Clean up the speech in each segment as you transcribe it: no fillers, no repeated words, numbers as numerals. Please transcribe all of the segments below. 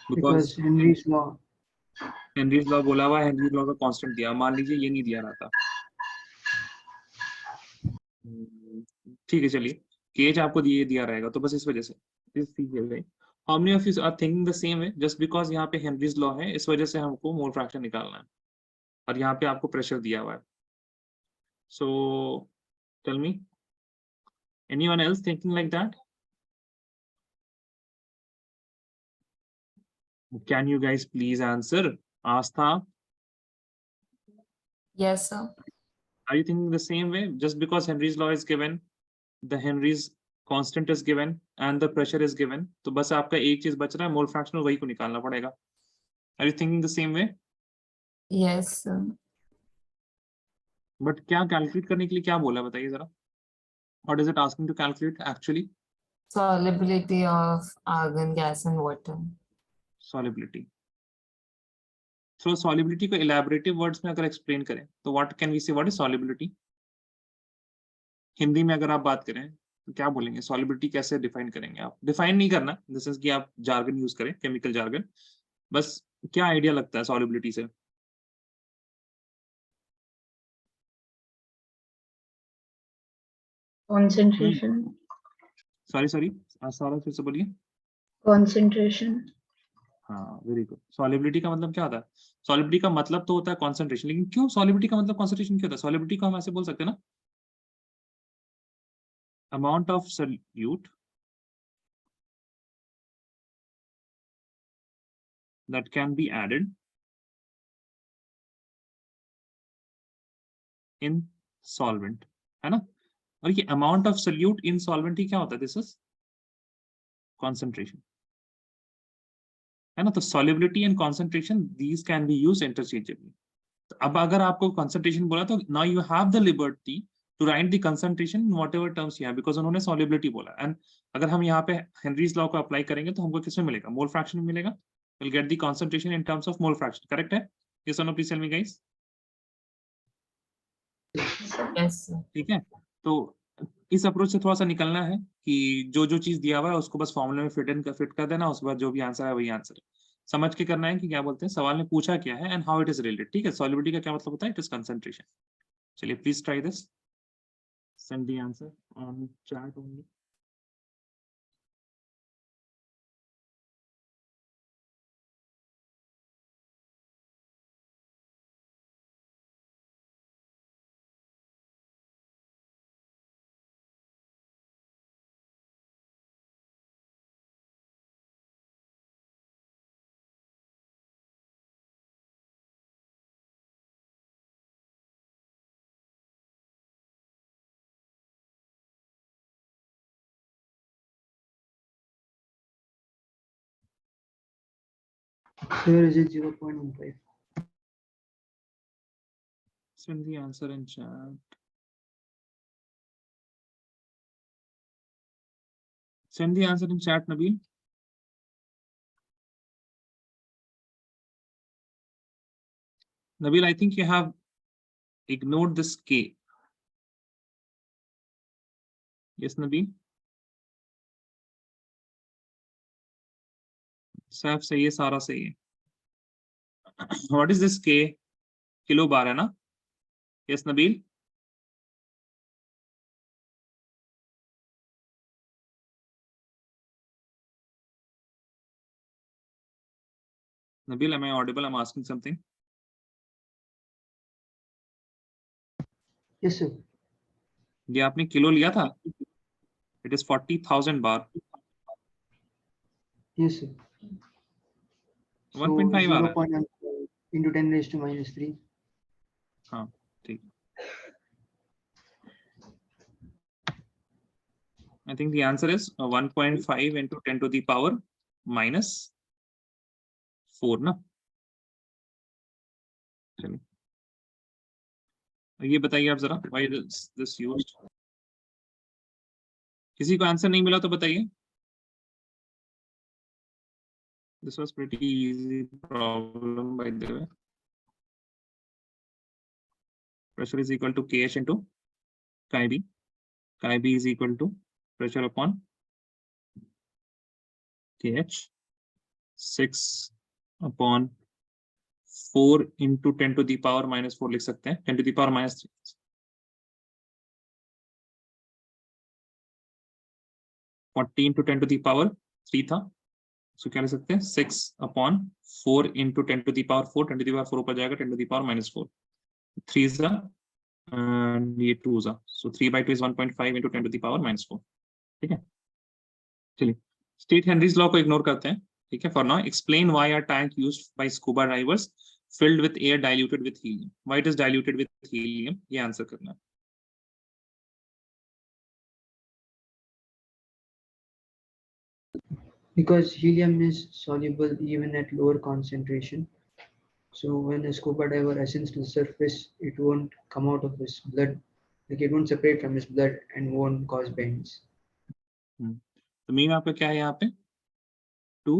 Because Henry's law. Henry's law बोला हुआ है, हेनरीज लॉ का कांस्टेंट दिया, मान लीजिए ये नहीं दिया रहता। ठीक है चलिए, केज आपको दिया रहेगा, तो बस इस वजह से how many of you are thinking the same way, just because यहाँ पे हेनरीज लॉ है इस वजह से हमको मोल फ्रैक्शन निकालना है, और यहाँ पे आपको प्रेशर दिया हुआ है। So tell me, anyone else thinking like that? Can you guys please answer? Aastha, Yes, sir. are you thinking the same way? Just because Henry's law is given, the Henry's constant is given and the pressure is given, तो बस आपका एक चीज बच रहा है, mole fraction, वही को निकालना पड़ेगा। Are you thinking the same way? Yes, sir. But क्या कैलकुलेट करने के लिए क्या बोला, बताइए जरा। What is it asking to calculate actually? Solubility of argon gas and water. Solubility. So solubility को elaborative words में अगर explain करें तो what can we say? What is solubility? Hindi में अगर आप बात करें तो क्या बोलेंगे? solubility कैसे डिफाइन करेंगे आप? डिफाइन नहीं करना, दिस इज कि आप जार्गन यूज करें, केमिकल जार्गन, बस क्या आइडिया लगता है solubility से? Concentration. सॉरी सारा फिर से बोलिए। Concentration. हाँ वेरी गुड। सॉलिबिलिटी का मतलब क्या होता है? सॉलिबिलिटी का मतलब तो होता है कॉन्सेंट्रेशन, लेकिन क्यों सॉलिबिलिटी का मतलब कॉन्सेंट्रेशन क्यों होता है? सॉलिबिलिटी को हम ऐसे बोल सकते हैं ना, amount of solute that can be added in solvent, है ना? और ये amount of solute in solvent ही क्या होता है? This is concentration, है ना? तो solubility and concentration these can be used interchangeably. तो अब अगर आपको concentration बोला तो now you have the liberty to write the concentration in whatever terms you have, because उन्होंने solubility बोला, and अगर हम यहाँ पे Henry's law को apply करेंगे तो हमको किसमें मिलेगा? Mole fraction में मिलेगा। We'll get the concentration in terms of mole fraction, correct है? Yes or no, please tell me guys. Yes, sir. ठीक है, तो इस अप्रोच से थोड़ा सा निकलना है कि जो जो चीज दिया हुआ है उसको बस फॉर्मूले में फिट कर देना, उसके बाद जो भी आंसर है वही आंसर है, समझ के करना है कि क्या बोलते हैं, सवाल में पूछा क्या है and how it is related. ठीक है, सॉलिबिलिटी का क्या मतलब होता है? It is concentration. चलिए please try this, send the answer on chat only. Here is it 0.15. Send the answer in chat. Send the answer in chat, Nabil. Nabil, I think you have ignored this K. Yes, Nabil? सब सही है, सारा सही है। What is this K? Kilo bar है ना? Yes, Nabil? Nabil, am I audible? I'm asking something. Yes, sir. ये आपने किलो लिया था? It is 40,000 bar. Yes, sir. 1.5 आ रहा है। 0.15 into 10 raised to minus 3. हाँ ठीक। I think the answer is 1.5 into 10 to the power minus 4 ना। चलिए ये बताइए आप जरा, why is this used? किसी को आंसर नहीं मिला तो बताइए। This was pretty easy problem by the way. Pressure is equal to KH into chi B. Chi B is equal to pressure upon KH. 6/4 into 10 to the power -4 लिख सकते हैं, 10 to the power -3. 40 into 10 to the power 3 था, so क्या लिख सकते हैं 6/4 into 10 to the power 4, 10 to the power 4 ऊपर जाएगा, 10 to the power -4, 3 जा and ये 2 जा, so 3/2 is 1.5 into 10 to the power -4. ठीक है, चलिए स्टेट हेनरीज लॉ को इग्नोर करते हैं. ठीक है, for now explain why are tank used by scuba divers filled with air diluted with helium. Why it is diluted with helium? ये answer करना है. Because helium is soluble even at lower concentration. So when a scuba diver ascends to the surface, it won't come out of his blood, like it won't separate from his blood and won't cause bends. तो mean आपका क्या है यहाँ पे? To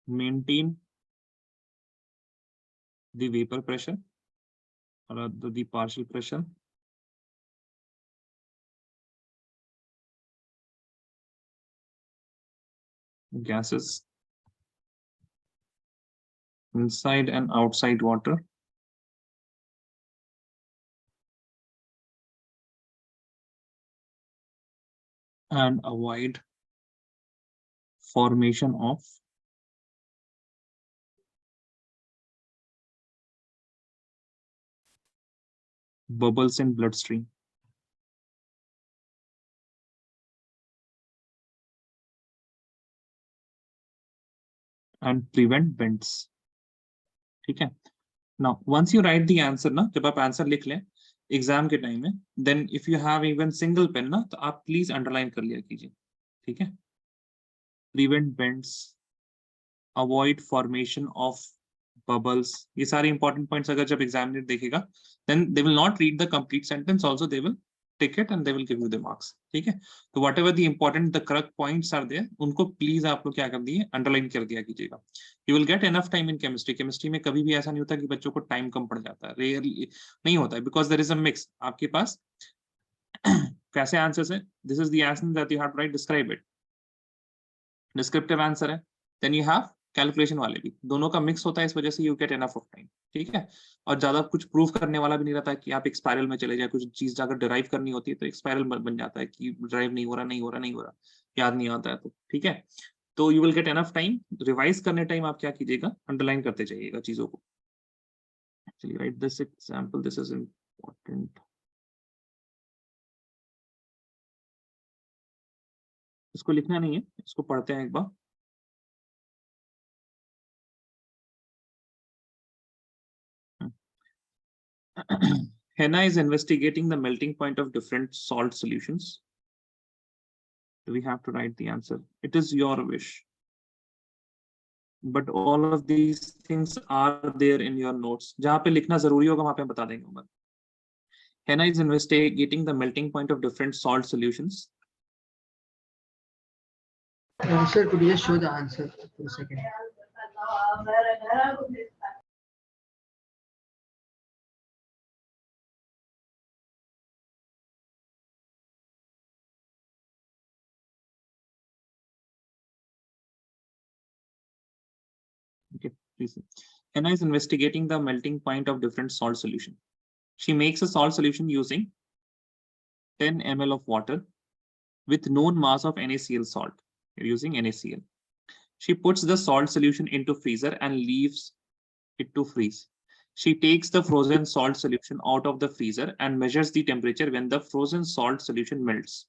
maintain the vapor pressure or the partial pressure gases inside and outside water and avoid formation of bubbles in bloodstream. And prevent bends. ठीक है. Now once you write the answer ना, जब आप आंसर लिख लें exam के time में, then if you have even single pen ना, तो आप प्लीज अंडरलाइन कर लिया कीजिए. ठीक है, prevent bends, avoid formation of bubbles, ये सारे इंपॉर्टेंट पॉइंट्स अगर जब एग्जामिनर देखेगा then they will not read the complete sentence, also they will take it and they will give you the marks. ठीक है, तो whatever the important the correct points are there, उनको please आप लोग क्या कर दिए, अंडरलाइन कर दिया कीजिएगा. You will get enough time in chemistry. Chemistry में कभी भी ऐसा नहीं होता कि बच्चों को टाइम कम पड़ जाता है, रेयरली नहीं होता है, because there is a mix. आपके पास कैसे आंसर्स है, this is the answer that you have to write, describe it, descriptive answer है, देन यू हैव कैलकुलेशन वाले भी, दोनों का मिक्स होता है, इस वजह से you get enough of time. ठीक है, और ज्यादा कुछ प्रूव करने वाला भी नहीं रहता है कि आप एक स्पाइरल में चले जाए, कुछ चीज जाकर डिराइव करनी होती है तो एक स्पाइरल बन जाता है कि डिराइव नहीं हो रहा, याद नहीं आता है तो. ठीक है, तो you will get enough time. Revise करने टाइम आप क्या कीजिएगा, अंडरलाइन करते जाइएगा चीजों को. चलिए right this example, this is important. इसको लिखना नहीं है, इसको पढ़ते हैं एक बार. Henna is investigating the melting point of different salt solutions. Do we have to write the answer? It is your wish. But all of these things are there in your notes. जहाँ पे लिखना जरूरी होगा वहाँ पे हम बता देंगे ऊपर. Henna is investigating the melting point of different salt solutions. Sir, could you just show the answer for a second? Okay, please. Henna is investigating the melting point of different salt solution. She makes a salt solution using 10 ml of water with known mass of NaCl salt. You're using NaCl. She puts the salt solution into freezer and leaves it to freeze. She takes the frozen salt solution out of the freezer and measures the temperature when the frozen salt solution melts.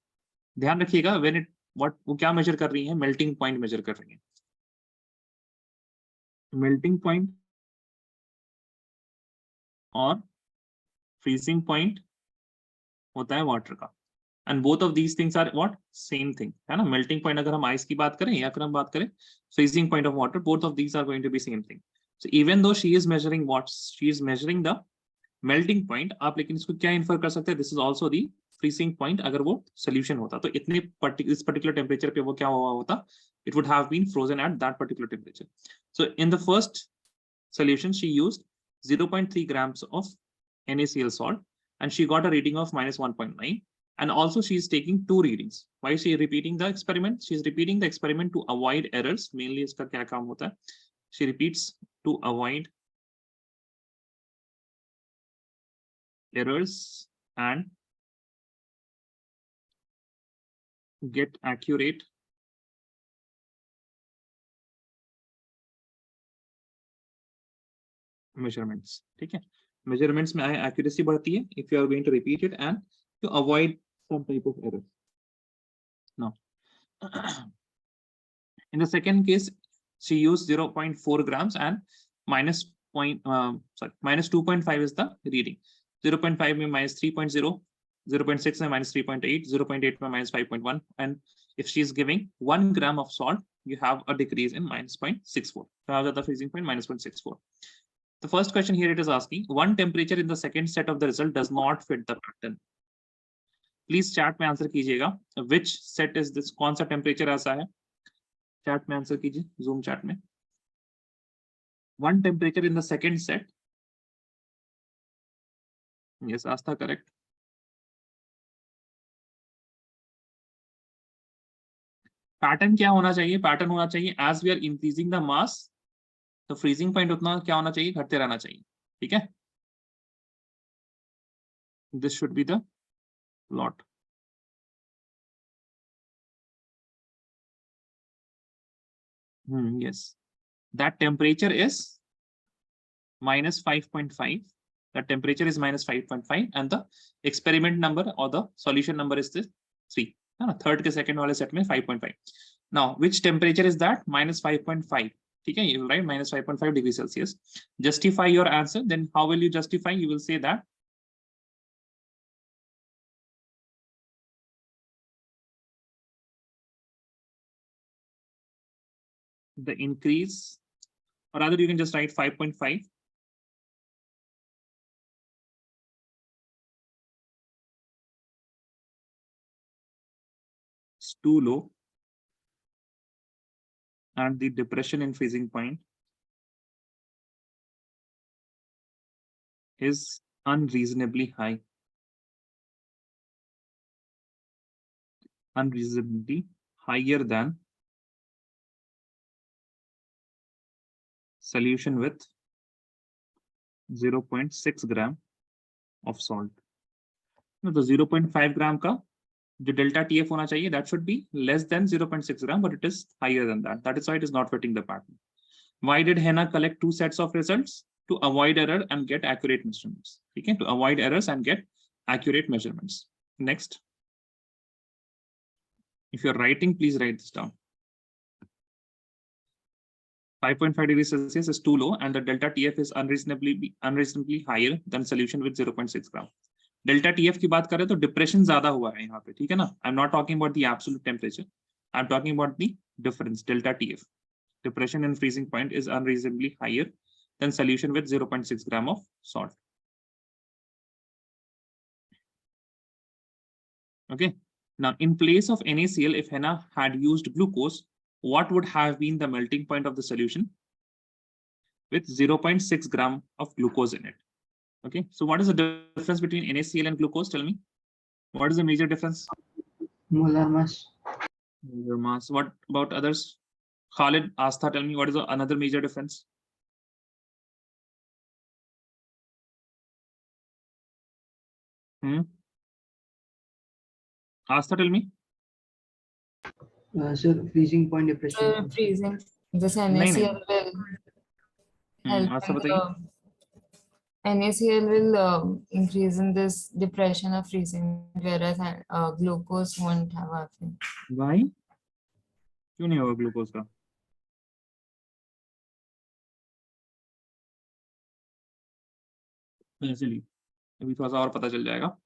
ध्यान रखिएगा, when it what वो क्या measure कर रही है, melting point measure कर रही है. Melting point और freezing point होता है water का. And both of these things are what? Same thing. है ना? Melting point अगर हम ice की बात करें या फिर हम बात करें freezing point of water, both of these are going to be same thing. So even though she is measuring what? She is measuring the melting point. आप लेकिन इसको क्या infer कर सकते हैं? This is also the freezing point. अगर वो solution होता तो इतने इस particular temperature पे वो क्या हुआ होता? It would have been frozen at that particular temperature. So in the first solution, she used 0.3 grams of NaCl salt and she got a reading of -1.9. And also she is taking 2 readings. Why is she repeating the experiment? She is repeating the experiment to avoid errors. Mainly इसका क्या काम होता है? She repeats to avoid errors and get accurate measurements. ठीक है? Measurements में accuracy बढ़ती है if you are going to repeat it and to avoid some type of error. Now, in the second case, she used 0.4 grams and minus 2.5 is the reading. 0.5 में minus 3.0, 0.6 में minus 3.8, 0.8 में minus 5.1, and if she is giving 1 gram of salt, you have a decrease in minus 0.64. So how is the freezing point? Minus 0.64. The first question here it is asking, one temperature in the second set of the result does not fit the pattern. Please chat में answer कीजिएगा. Which set is this? कौन सा temperature ऐसा है? Chat में answer कीजिए. Zoom chat में. One temperature in the second set. Yes, Astha, correct. Pattern क्या होना चाहिए? Pattern होना चाहिए as we are increasing the mass, तो freezing point उतना क्या होना चाहिए? घटते रहना चाहिए. ठीक है? This should be the plot. Yes. That temperature is minus 5.5. The temperature is minus 5.5 and the experiment number or the solution number is this 3. Third के second वाले set में 5.5. Now, which temperature is that? Minus 5.5. ठीक है? You will write minus 5.5 degrees Celsius. Justify your answer. Then how will you justify? You will say that the increase, or rather you can just write 5.5. It's too low. And the depression in freezing point is unreasonably high. Unreasonably higher than solution with 0.6 gram of salt. No, the 0.5 gram का जो delta TF होना चाहिए, that should be less than 0.6 gram, but it is higher than that. That is why it is not fitting the pattern. Why did Henna collect 2 sets of results? To avoid error and get accurate measurements. Okay, to avoid errors and get accurate measurements. Next. If you're writing, please write this down. 5.5 degrees Celsius is too low and the delta TF is unreasonably higher than solution with 0.6 gram. Delta TF की बात करें तो depression ज़्यादा हुआ है यहाँ पे, ठीक है ना? I'm not talking about the absolute temperature. I'm talking about the difference, delta TF. Depression in freezing point is unreasonably higher than solution with 0.6 gram of salt. Okay. Now, in place of NaCl, if Henna had used glucose, what would have been the melting point of the solution with 0.6 gram of glucose in it? Okay, so what is the difference between NaCl and glucose? Tell me. What is the major difference? Molar mass. Molar mass. What about others? Khalid, Astha, tell me what is another major difference? Astha, tell me. So freezing point depression. Freezing. This नहीं, NaCl will help Astha in बताइए. NaCl will increase in this depression of freezing, whereas glucose won't have a effect. Why? क्यों नहीं होगा glucose का? चलिए अभी थोड़ा सा और पता चल जाएगा.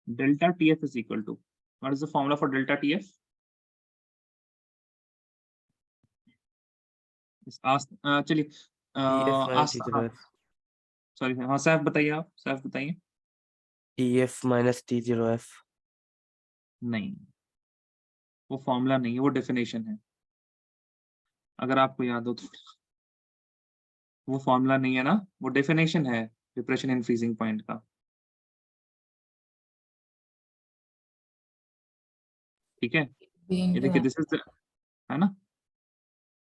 Delta TF is equal to, what is the formula for delta TF? चलिए सॉरी हाँ सैफ बताइए, आप सैफ बताइए. TF minus T0F. नहीं, वो फॉर्मूला नहीं है, वो डेफिनेशन है. अगर आपको याद हो तो. वो फॉर्मूला नहीं है ना, वो डेफिनेशन है. डिप्रेशन इन फ्रीजिंग पॉइंट का, ठीक है। B ये into देखिए M. दिस इज, है ना,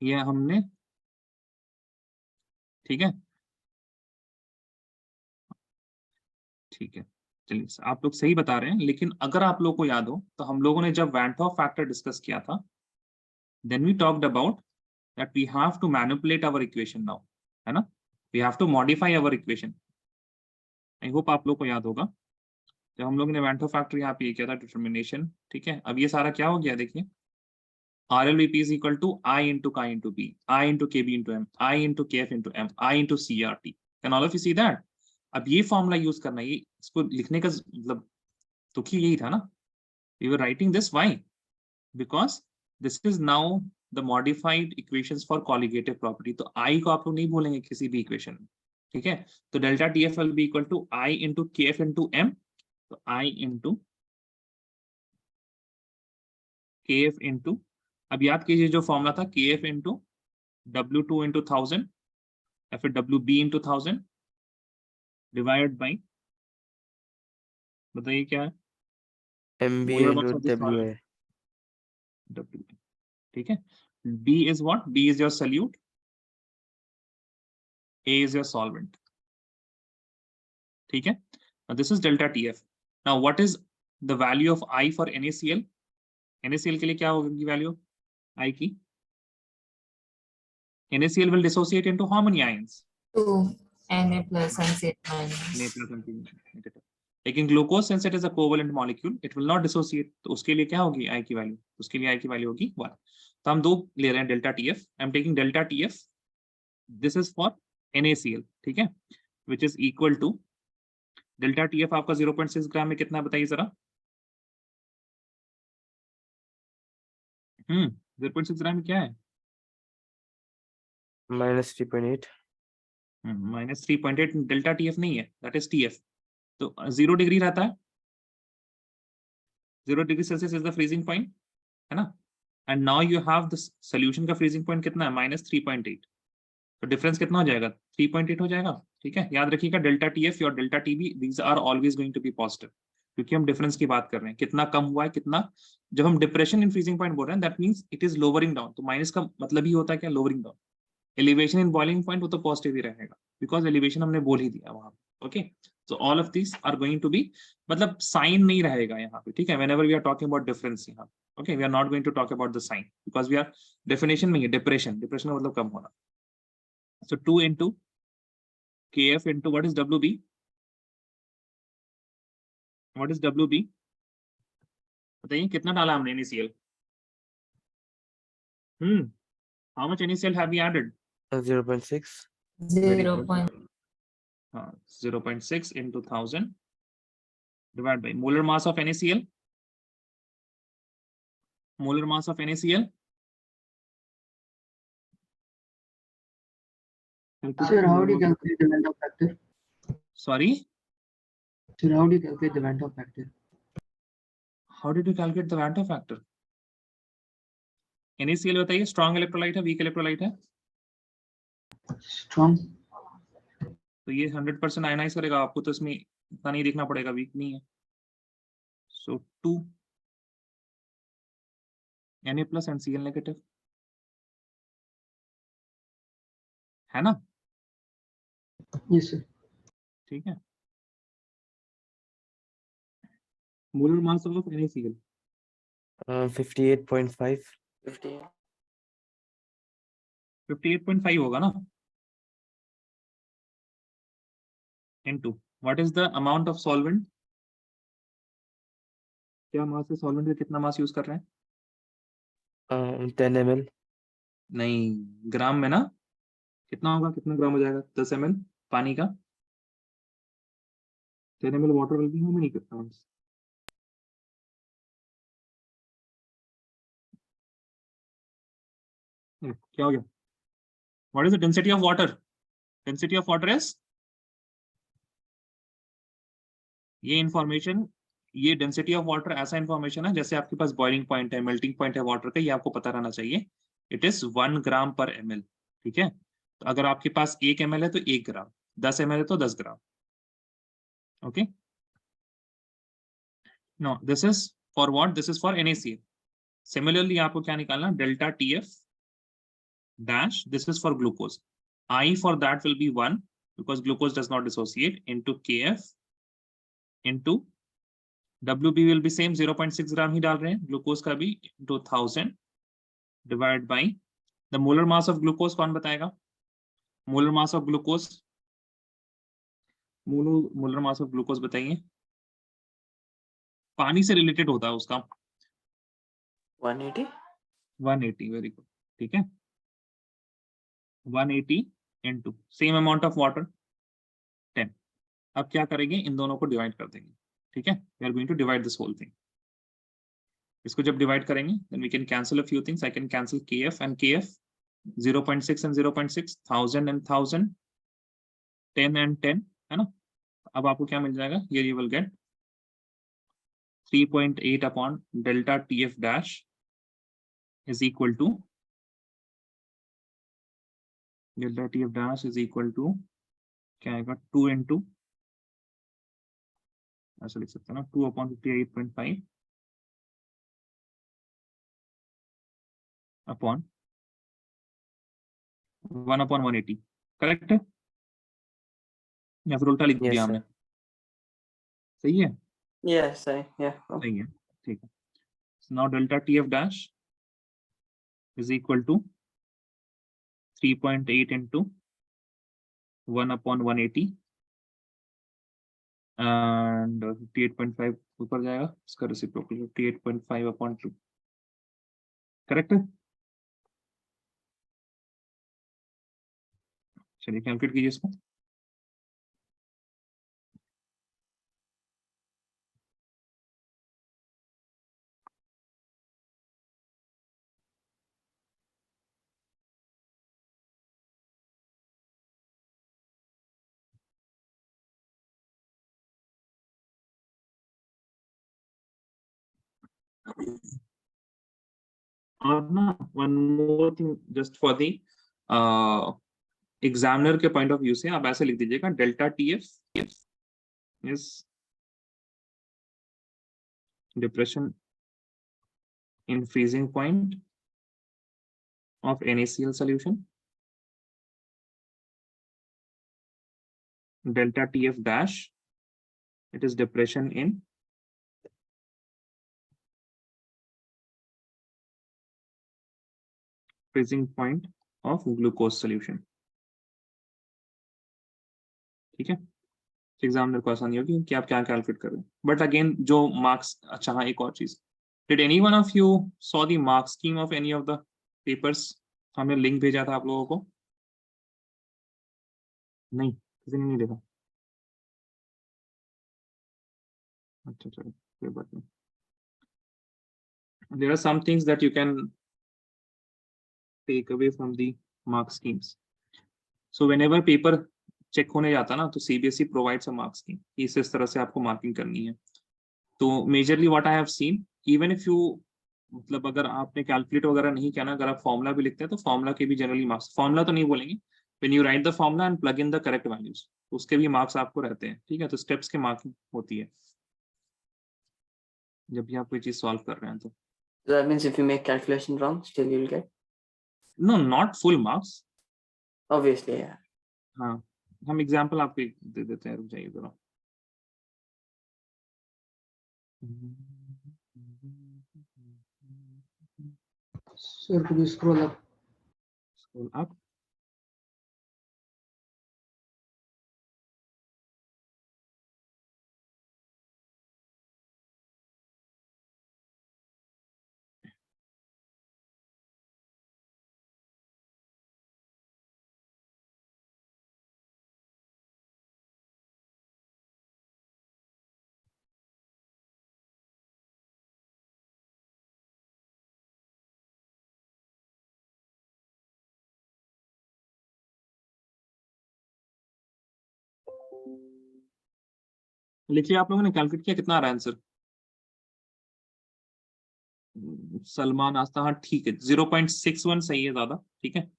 ये हमने, ठीक है, ठीक है। चलिए आप लोग सही बता रहे हैं, लेकिन अगर आप लोग को याद हो तो हम लोगों ने जब वैन हॉफ फैक्टर डिस्कस किया था, then we talked about that we have to manipulate our equation now, है ना, we have to modify our equation. I hope आप लोग को याद होगा जब हम लोग ने वैन हॉफ फैक्टर यहाँ पे किया था, डिटर्मिनेशन, ठीक है। अब ये सारा क्या हो गया, देखिए RLVP is equal to I into chi into B, I into KB into M, I into KF into M, I into CRT. Can all of you see that? अब ये फॉर्मूला यूज करना, ये इसको लिखने का मतलब तुक ही यही था ना, we were writing this, why? Because this is now the modified equations for colligative property. तो I को आप लोग नहीं बोलेंगे किसी भी इक्वेशन में, ठीक है। तो delta TF will be equal to I into KF into M, तो I into KF into, अब याद कीजिए जो फॉर्मूला था KF into W2 into 1000 या फिर WB into 1000 डिवाइड बाई, बताइए क्या है, MB molar into mass of the solid, WA. W, ठीक है। B is what? B is your solute, A is your solvent, ठीक है। Now this is delta TF. Now what is the value of I for NaCl? NaCl के लिए क्या होगी value I की? NaCl will dissociate into how many ions? 2 Na plus and Cl minus. Na plus and Cl negative. लेकिन glucose since it is a covalent molecule, it will not dissociate, तो उसके लिए क्या होगी I की value, उसके लिए I की वैल्यू होगी 1। तो हम दो ले रहे हैं delta TF, I am taking delta TF, this is for NaCl, ठीक है, which is equal to delta TF आपका 0.6 ग्राम में कितना है बताइए जरा। 0.6 ग्राम में क्या है? -3.8. -3.8 डेल्टा TF नहीं है, दैट इज TF। तो 0 डिग्री रहता है, 0 degree Celsius is the freezing point, है ना। And now you have the solution का फ्रीजिंग पॉइंट कितना है, -3.8, तो डिफरेंस कितना हो जाएगा, 3.8 हो जाएगा, ठीक है। याद रखिएगा डेल्टा TF और delta TB these are always going to be positive, क्योंकि हम डिफरेंस की बात कर रहे हैं, कितना कम हुआ है कितना। जब हम डिप्रेशन इन फ्रीजिंग पॉइंट बोल रहे हैं that means it is lowering down, तो माइनस का मतलब ही होता है क्या, lowering down. Elevation in boiling point वो तो पॉजिटिव ही रहेगा, बिकॉज एलिवेशन हमने बोल ही दिया वहां, okay. So all of this are going to be, मतलब साइन नहीं रहेगा यहाँ पे, ठीक है। Whenever we are talking about difference यहाँ, okay, we are not going to talk about the sign, because we are definition में ही डिप्रेशन, डिप्रेशन का मतलब कम होना। So 2 into KF into what is WB? What is WB? बताइए कितना डाला हमने NaCl? How much NaCl have we added? 0.6. 0. 0.6 into 1000 divided by molar mass of NaCl. Molar mass of NaCl. Sir, how do you calculate the Van Hoff factor? Sorry, Sir, how do you calculate the Van Hoff factor? how did you calculate the Van Hoff factor? NaCl बताइए strong electrolyte है, weak electrolyte है? Strong. तो ये 100% ionise करेगा, आपको तो इसमें इतना नहीं देखना पड़ेगा, वीक नहीं है। सो 2 Na plus and Cl negative, है ना, Yes, sir. ठीक है। Molar mass of NaCl 58.5. 58.5 होगा ना, into what is the amount of solvent? क्या मास है सॉल्वेंट का, कितना मास यूज कर रहे हैं? 10 ml. नहीं, ग्राम में ना, कितना होगा, कितना ग्राम हो जाएगा, 10 ml पानी का, 10 ml water will be how many grams? क्या हो गया, what is the density of water? Density of water is, ये इंफॉर्मेशन, ये डेंसिटी ऑफ वाटर ऐसा इंफॉर्मेशन है जैसे आपके पास बॉइलिंग पॉइंट है, मेल्टिंग पॉइंट है वाटर का, ये आपको पता रहना चाहिए। इट इज 1 ग्राम पर ml, ठीक है। तो अगर आपके पास 1 ml है तो 1 ग्राम, 10 ml है तो 10 ग्राम, Okay. No, this is for what? This is for NaCl. Similarly, आपको क्या निकालना? Delta TF dash. This is for glucose. I for that will be 1 because glucose does not dissociate into KF into WB will be same 0.6 gram ही डाल रहे हैं. Glucose का भी into 1000 divided by the molar mass of glucose. कौन बताएगा? Molar mass of glucose. Molar mass of glucose बताइए. पानी से रिलेटेड होता है उसका. 180. 180 वेरी गुड. ठीक है. 180 into same amount of water 10. अब क्या करेंगे? इन दोनों को डिवाइड कर देंगे. ठीक है. We are going to divide this whole thing. इसको जब डिवाइड करेंगे then we can cancel a few things. I can cancel KF and KF, 0.6 and 0.6, 1000 and 1000, 10 and 10, है ना. अब आपको क्या मिल जाएगा? Here you will get 3.8 upon delta TF dash is equal to delta TF dash is equal to क्या आएगा? 2 into ऐसा लिख सकते हैं ना, 2 upon 58.5 upon 1 upon 180. करेक्ट है या फिर उल्टा लिख Yes, दिया sir. हमने? सही है. Yes, yeah. सही है. ठीक है. So now delta TF dash is equal to 3.8 into 1 upon 180 and 58.5 ऊपर जाएगा. इसका रेसिप्रोकल 58.5 upon 2. करेक्ट है. चलिए कैलकुलेट कीजिए इसको. और ना one more thing just for the examiner के पॉइंट ऑफ व्यू से आप ऐसे लिख दीजिएगा delta TF is depression in freezing point of NaCl solution. Delta TF dash, it is depression in freezing point of glucose solution. ठीक है. Examiner को आसानी होगी कि आप क्या कैलकुलेट कर रहे हैं. बट अगेन जो मार्क्स, अच्छा हाँ एक और चीज, did any one of you saw the marks scheme of any of the papers? हमने लिंक भेजा था आप लोगों को. नहीं, किसी ने नहीं देखा. अच्छा चलो कोई बात नहीं. There are some things that you can take away from the mark schemes. So whenever paper check होने जाता ना तो CBSE provides a mark scheme. इस तरह से आपको मार्किंग करनी है. तो majorly what I have seen, even if you मतलब अगर आपने कैलकुलेट वगैरह नहीं किया ना, अगर आप फॉर्मूला भी लिखते हैं तो फॉर्मूला के भी जनरली मार्क्स, फॉर्मूला तो नहीं बोलेंगे, when you right the formula and plug in the correct values, उसके भी मार्क्स आपको रहते हैं. ठीक है. तो स्टेप्स के मार्किंग होती है जब भी आप कोई चीज सॉल्व कर रहे हैं. तो So that means if you make calculation wrong, still you'll get. No not full marks. Obviously, yeah. हाँ हम एग्जाम्पल आपको एक दे देते हैं, रुक जाइए जरा. Sir, could you scroll up? Scroll up. लिखिए आप लोगों ने कैलकुलेट किया कितना आ रहा है आंसर? सलमान आस्था, हाँ ठीक है 0.61 सही है ज्यादा. ठीक है.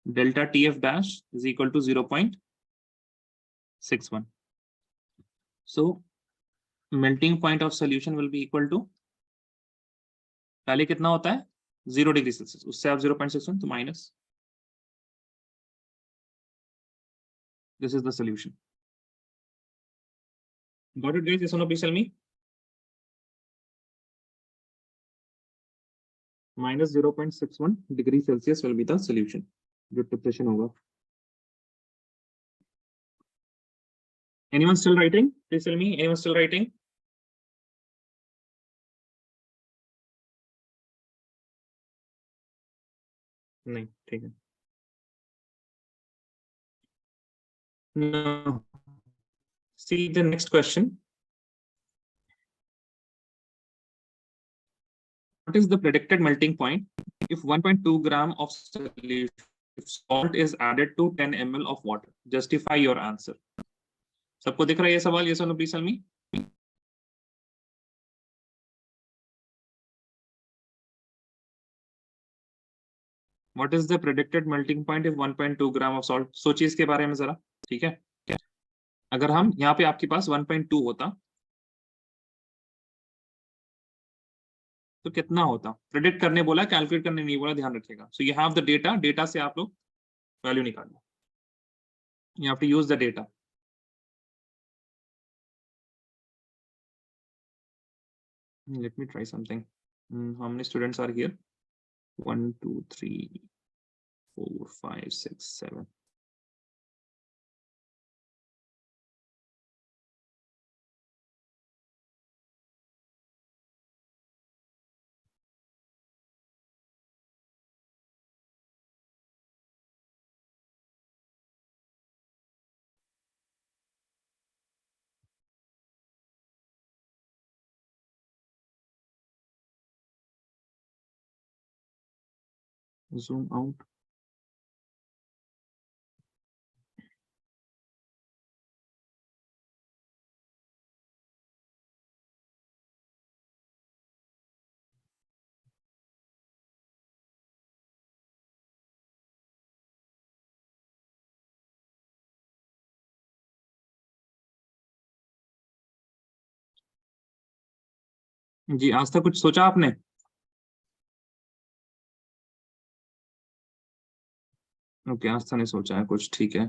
Delta TF dash is equal to 0.61. So melting point of solution will be equal to, पहले कितना होता है 0 डिग्री सेल्सियस, उससे आप 0.61 तो minus, this is the solution. Got it guys? Yes or no, please tell me. Minus 0.61 degree Celsius will be the solution. जो depression होगा. Anyone still writing? Please tell me. Anyone still writing? नहीं, ठीक है. No. See the next question. What is the predicted melting point if 1.2 gram of solution, if salt is added to 10 ml of water? Justify your answer. सबको दिख रहा है ये सवाल? Yes or no, please tell me. What is the predicted melting point if 1.2 gram of salt? सोचिए इसके बारे में जरा, ठीक है? अगर हम यहाँ पे आपके पास 1.2 होता तो कितना होता? प्रेडिक्ट करने बोला, कैलकुलेट करने नहीं बोला, ध्यान रखिएगा. So you have the data, data से आप लोग वैल्यू निकालो. You have to use the data. Let me try something. How many students are here? 1, 2, 3, 4, 5, 6, 7. Zoom out. जी, आज तक कुछ सोचा आपने? ओके, आज तक नहीं सोचा है कुछ, ठीक है.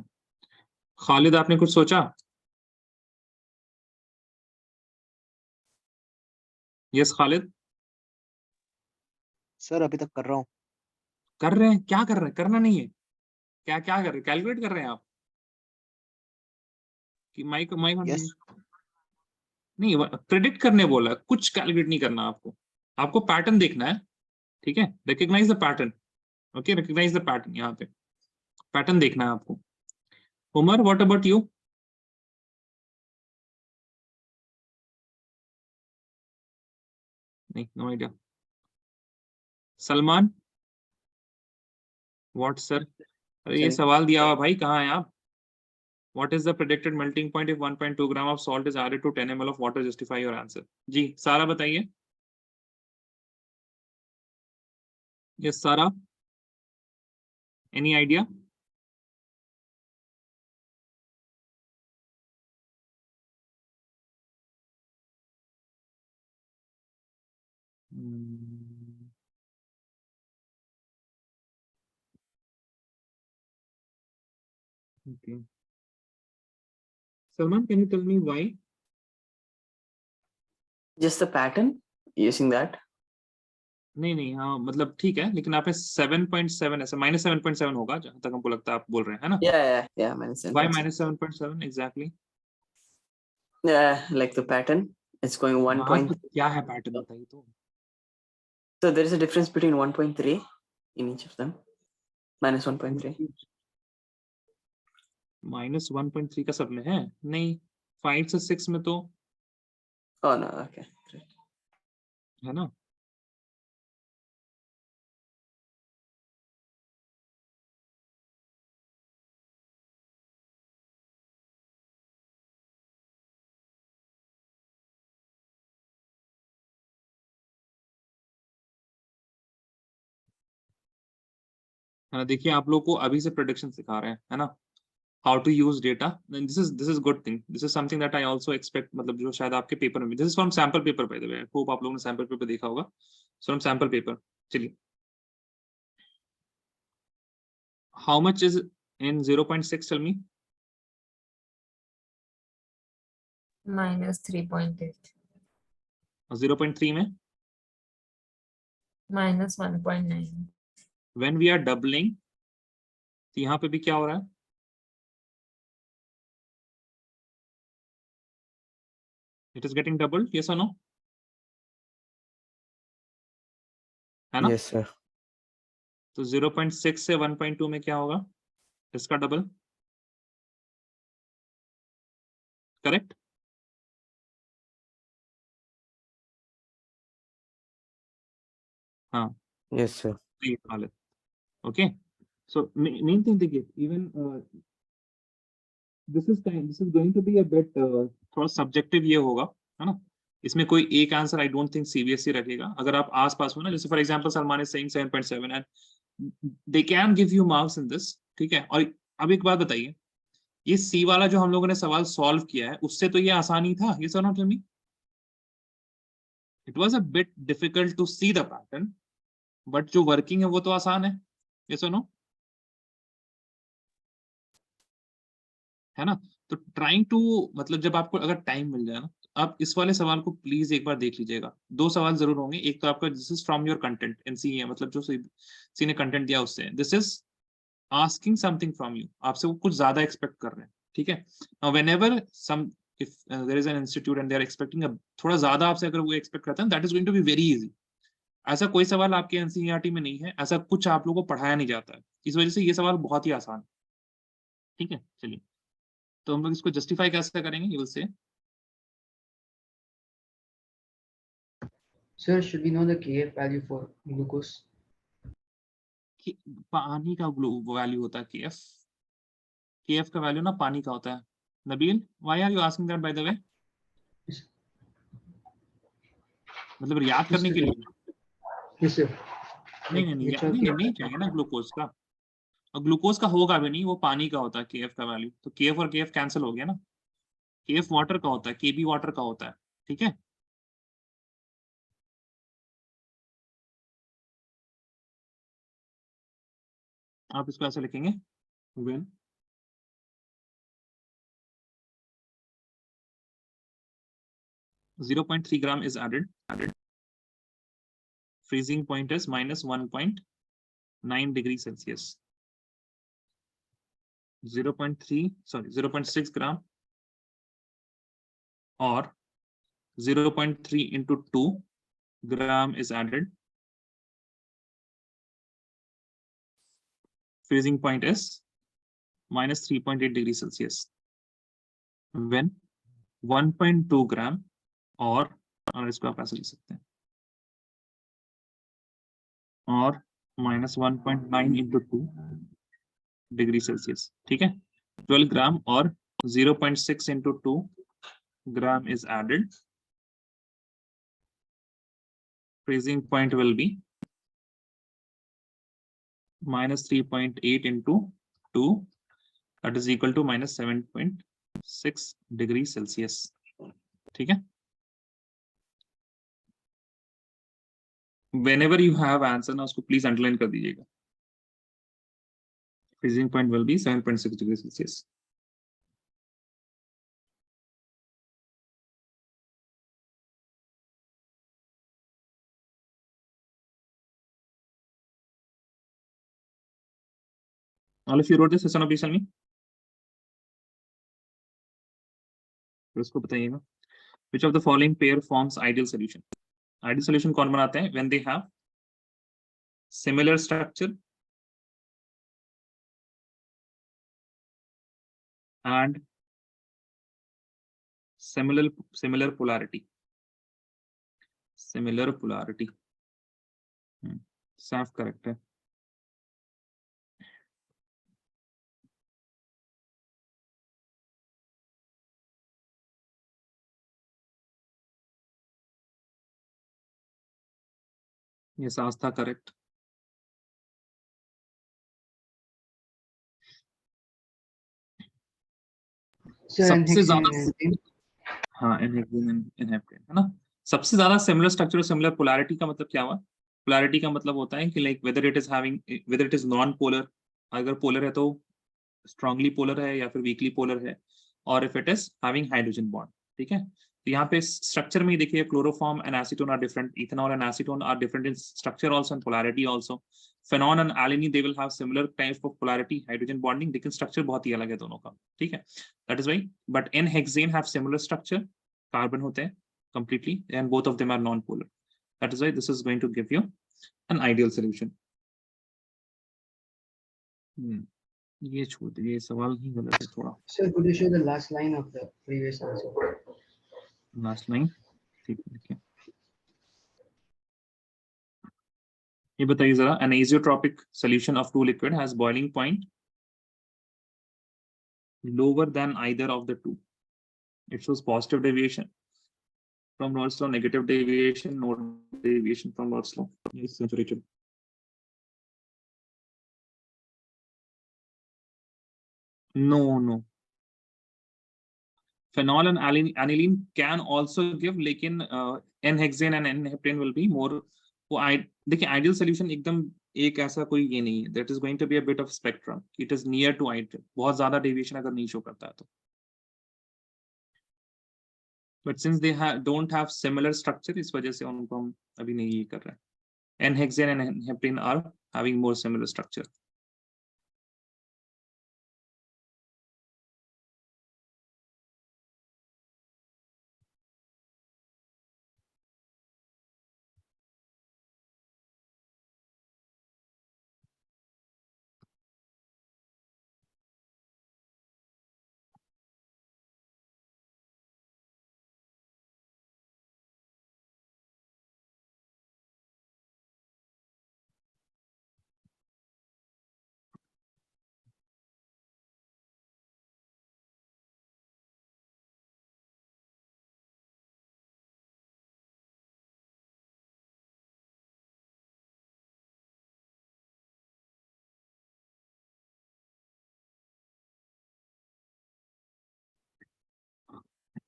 खालिद, आपने कुछ सोचा? यस खालिद. सर अभी तक कर रहा हूँ. कर रहे हैं? क्या कर रहे हैं? करना नहीं है. क्या क्या कर रहे हैं? कैलकुलेट कर रहे हैं आप कि माइक माइक यस नहीं, प्रेडिक्ट करने बोला, कुछ कैलकुलेट नहीं करना आपको. आपको पैटर्न देखना है, ठीक है? Recognise the pattern. Okay, recognise the pattern. यहाँ पे पैटर्न देखना है आपको. Umar, what about you? नहीं, no idea. Salman, what sir? अरे ये Sorry. सवाल दिया हुआ भाई, कहाँ हैं आप? What is the predicted melting point if 1.2 gram of salt is added to 10 ml of water? Justify your answer. जी, सारा बताइए. Yes, Sara. Any idea? Okay. Salman, can you tell me why? Just the pattern using that. नहीं, हाँ मतलब ठीक है, लेकिन आपने 7.7 ऐसा -7.7 होगा जहां तक हमको लगता है आप बोल रहे हैं, है ना? Yeah. Why -7.7 exactly? Yeah, like the pattern. It's going 1. हाँ, तो क्या है पैटर्न बताइए तो. So there is a difference between 1.3 in each of them. -1.3. -1.3 का सब में है? नहीं, 5 से 6 में तो Oh no, okay. Great. है ना. है ना, देखिए आप लोग को अभी से प्रेडिक्शन सिखा रहे हैं, है ना. how to use data, then this is good thing. This is something that I also expect, मतलब जो शायद आपके पेपर में, this is from sample paper by the way. I hope आप लोगों ने sample paper देखा होगा. So from sample paper. चलिए. How much is in 0.6? Tell me. -3.8. 0.3 में -1.9. when we are doubling, तो यहाँ पे भी क्या हो रहा है? It is getting doubled, yes or no? है ना? Yes, sir. तो 0.6 से 1.2 में क्या होगा? इसका डबल. करेक्ट? हाँ. Yes, sir. तो ये वाले. Okay. So main thing देखिए, even this is going to be a bit थोड़ा subjective ये होगा, है ना? इसमें कोई एक answer I don't think CBSE रखेगा. अगर आप आसपास हो ना, जैसे for example Salman is saying 7.7 and they can give you marks in this, ठीक है. और अब एक बात बताइए, ये सी वाला जो हम लोगों ने सवाल सॉल्व किया है, उससे तो ये आसान ही था. ये sir not me, it was a bit difficult to see the pattern, but जो वर्किंग है वो तो आसान है. ये सर नो, है ना? तो ट्राइंग टू, मतलब जब आपको अगर टाइम मिल जाए ना, तो आप इस वाले सवाल को प्लीज एक बार देख लीजिएगा. दो सवाल जरूर होंगे. एक तो आपका this is from your content NC है, मतलब जो सी ने कंटेंट दिया उससे. This is asking something from you, आपसे वो कुछ ज्यादा एक्सपेक्ट कर रहे हैं, ठीक है. Now whenever some if there is an institute and they are expecting थोड़ा ज्यादा आपसे, अगर वो एक्सपेक्ट करते हैं, that is going to be very easy. ऐसा कोई सवाल आपके एनसीईआरटी में नहीं है, ऐसा कुछ आप लोगों को पढ़ाया नहीं जाता है, इस वजह से ये सवाल बहुत ही आसान है, ठीक है. चलिए, तो हम लोग इसको जस्टिफाई कैसे करेंगे, ये से. Sir, should we know the Kf value for glucose? पानी का वैल्यू होता है केएफ. केएफ का वैल्यू ना पानी का होता है. Nabeel, why are you asking that by the way? मतलब याद करने के लिए? Yes, sir. नहीं नहीं नहीं, Which are नहीं नहीं चाहिए ना ग्लूकोज का. और ग्लूकोज का होगा भी नहीं, वो पानी का होता है केएफ का वैल्यू. तो केएफ और केएफ कैंसिल हो गया ना. केएफ वाटर का होता है, केबी वाटर का होता है, ठीक है. आप इसको ऐसे लिखेंगे, when 0.3 gram is added, freezing point is -1.9 degrees Celsius. 0.6 gram or 0.3 into 2 gram is added. Freezing point is -3.8 degrees Celsius. When 1.2 gram और इसको आप ऐसे लिख सकते हैं, और -1.9 into 2 डिग्री सेल्सियस, ठीक है. 12 ग्राम और 0.6 into 2 gram is added. Freezing point will be -3.8 into 2, that is equal to -7.6 degree Celsius, ठीक है. Whenever you have answer ना, उसको please underline कर दीजिएगा. Freezing point will be 7.6 degrees Celsius. All of you wrote this, Hassan, please tell me. इसको बताइएगा. Which of the following pair forms ideal solution? Ideal solution कौन बनाते हैं? When they have similar structure and similar polarity. Similar polarity. साफ correct है. ये साफ था करेक्ट. Sir, and सबसे hexane ज्यादा and hexane. हाँ इनहेप्टेन है ना। सबसे ज्यादा सिमिलर स्ट्रक्चर, सिमिलर पोलैरिटी का मतलब क्या हुआ? पोलैरिटी का मतलब होता है कि like weather it is non polar, अगर पोलर है तो स्ट्रांगली पोलर है या फिर वीकली पोलर है, और if it is having hydrogen bond. ठीक है, तो यहाँ पे स्ट्रक्चर में ही देखिए chloroform and acetone are different, ethanol and acetone are different in structure also and polarity also. Phenol and aniline they will have similar type of polarity, hydrogen bonding, लेकिन structure बहुत ही अलग है दोनों का। ठीक है, that is why, but in hexane have similar structure, carbon होते हैं completely and both of them are non-polar. That is why this is going to give you an ideal solution. ये छोड़ दीजिए, ये सवाल ही गलत है थोड़ा। Sir, could you show the last line of the previous answer? Last line ठीक है, देखिए ये बताइए जरा, an azeotropic solution of two liquid has boiling point lower than either of the two. It shows positive deviation from Nord's law, negative deviation, no deviation from Nord's law. Yes, Richard. No. Phenol and aniline can also give, लेकिन N-hexane and N-heptane will be more. वो देखिए ideal solution एकदम एक ऐसा कोई ये नहीं है, that is going to be a bit of spectrum, it is near to ideal, बहुत ज्यादा डेविएशन अगर नहीं शो करता है तो। But since they don't have similar structure, इस वजह से उनको हम अभी नहीं ये कर रहे हैं। N-hexane and N-heptane are having more similar structure.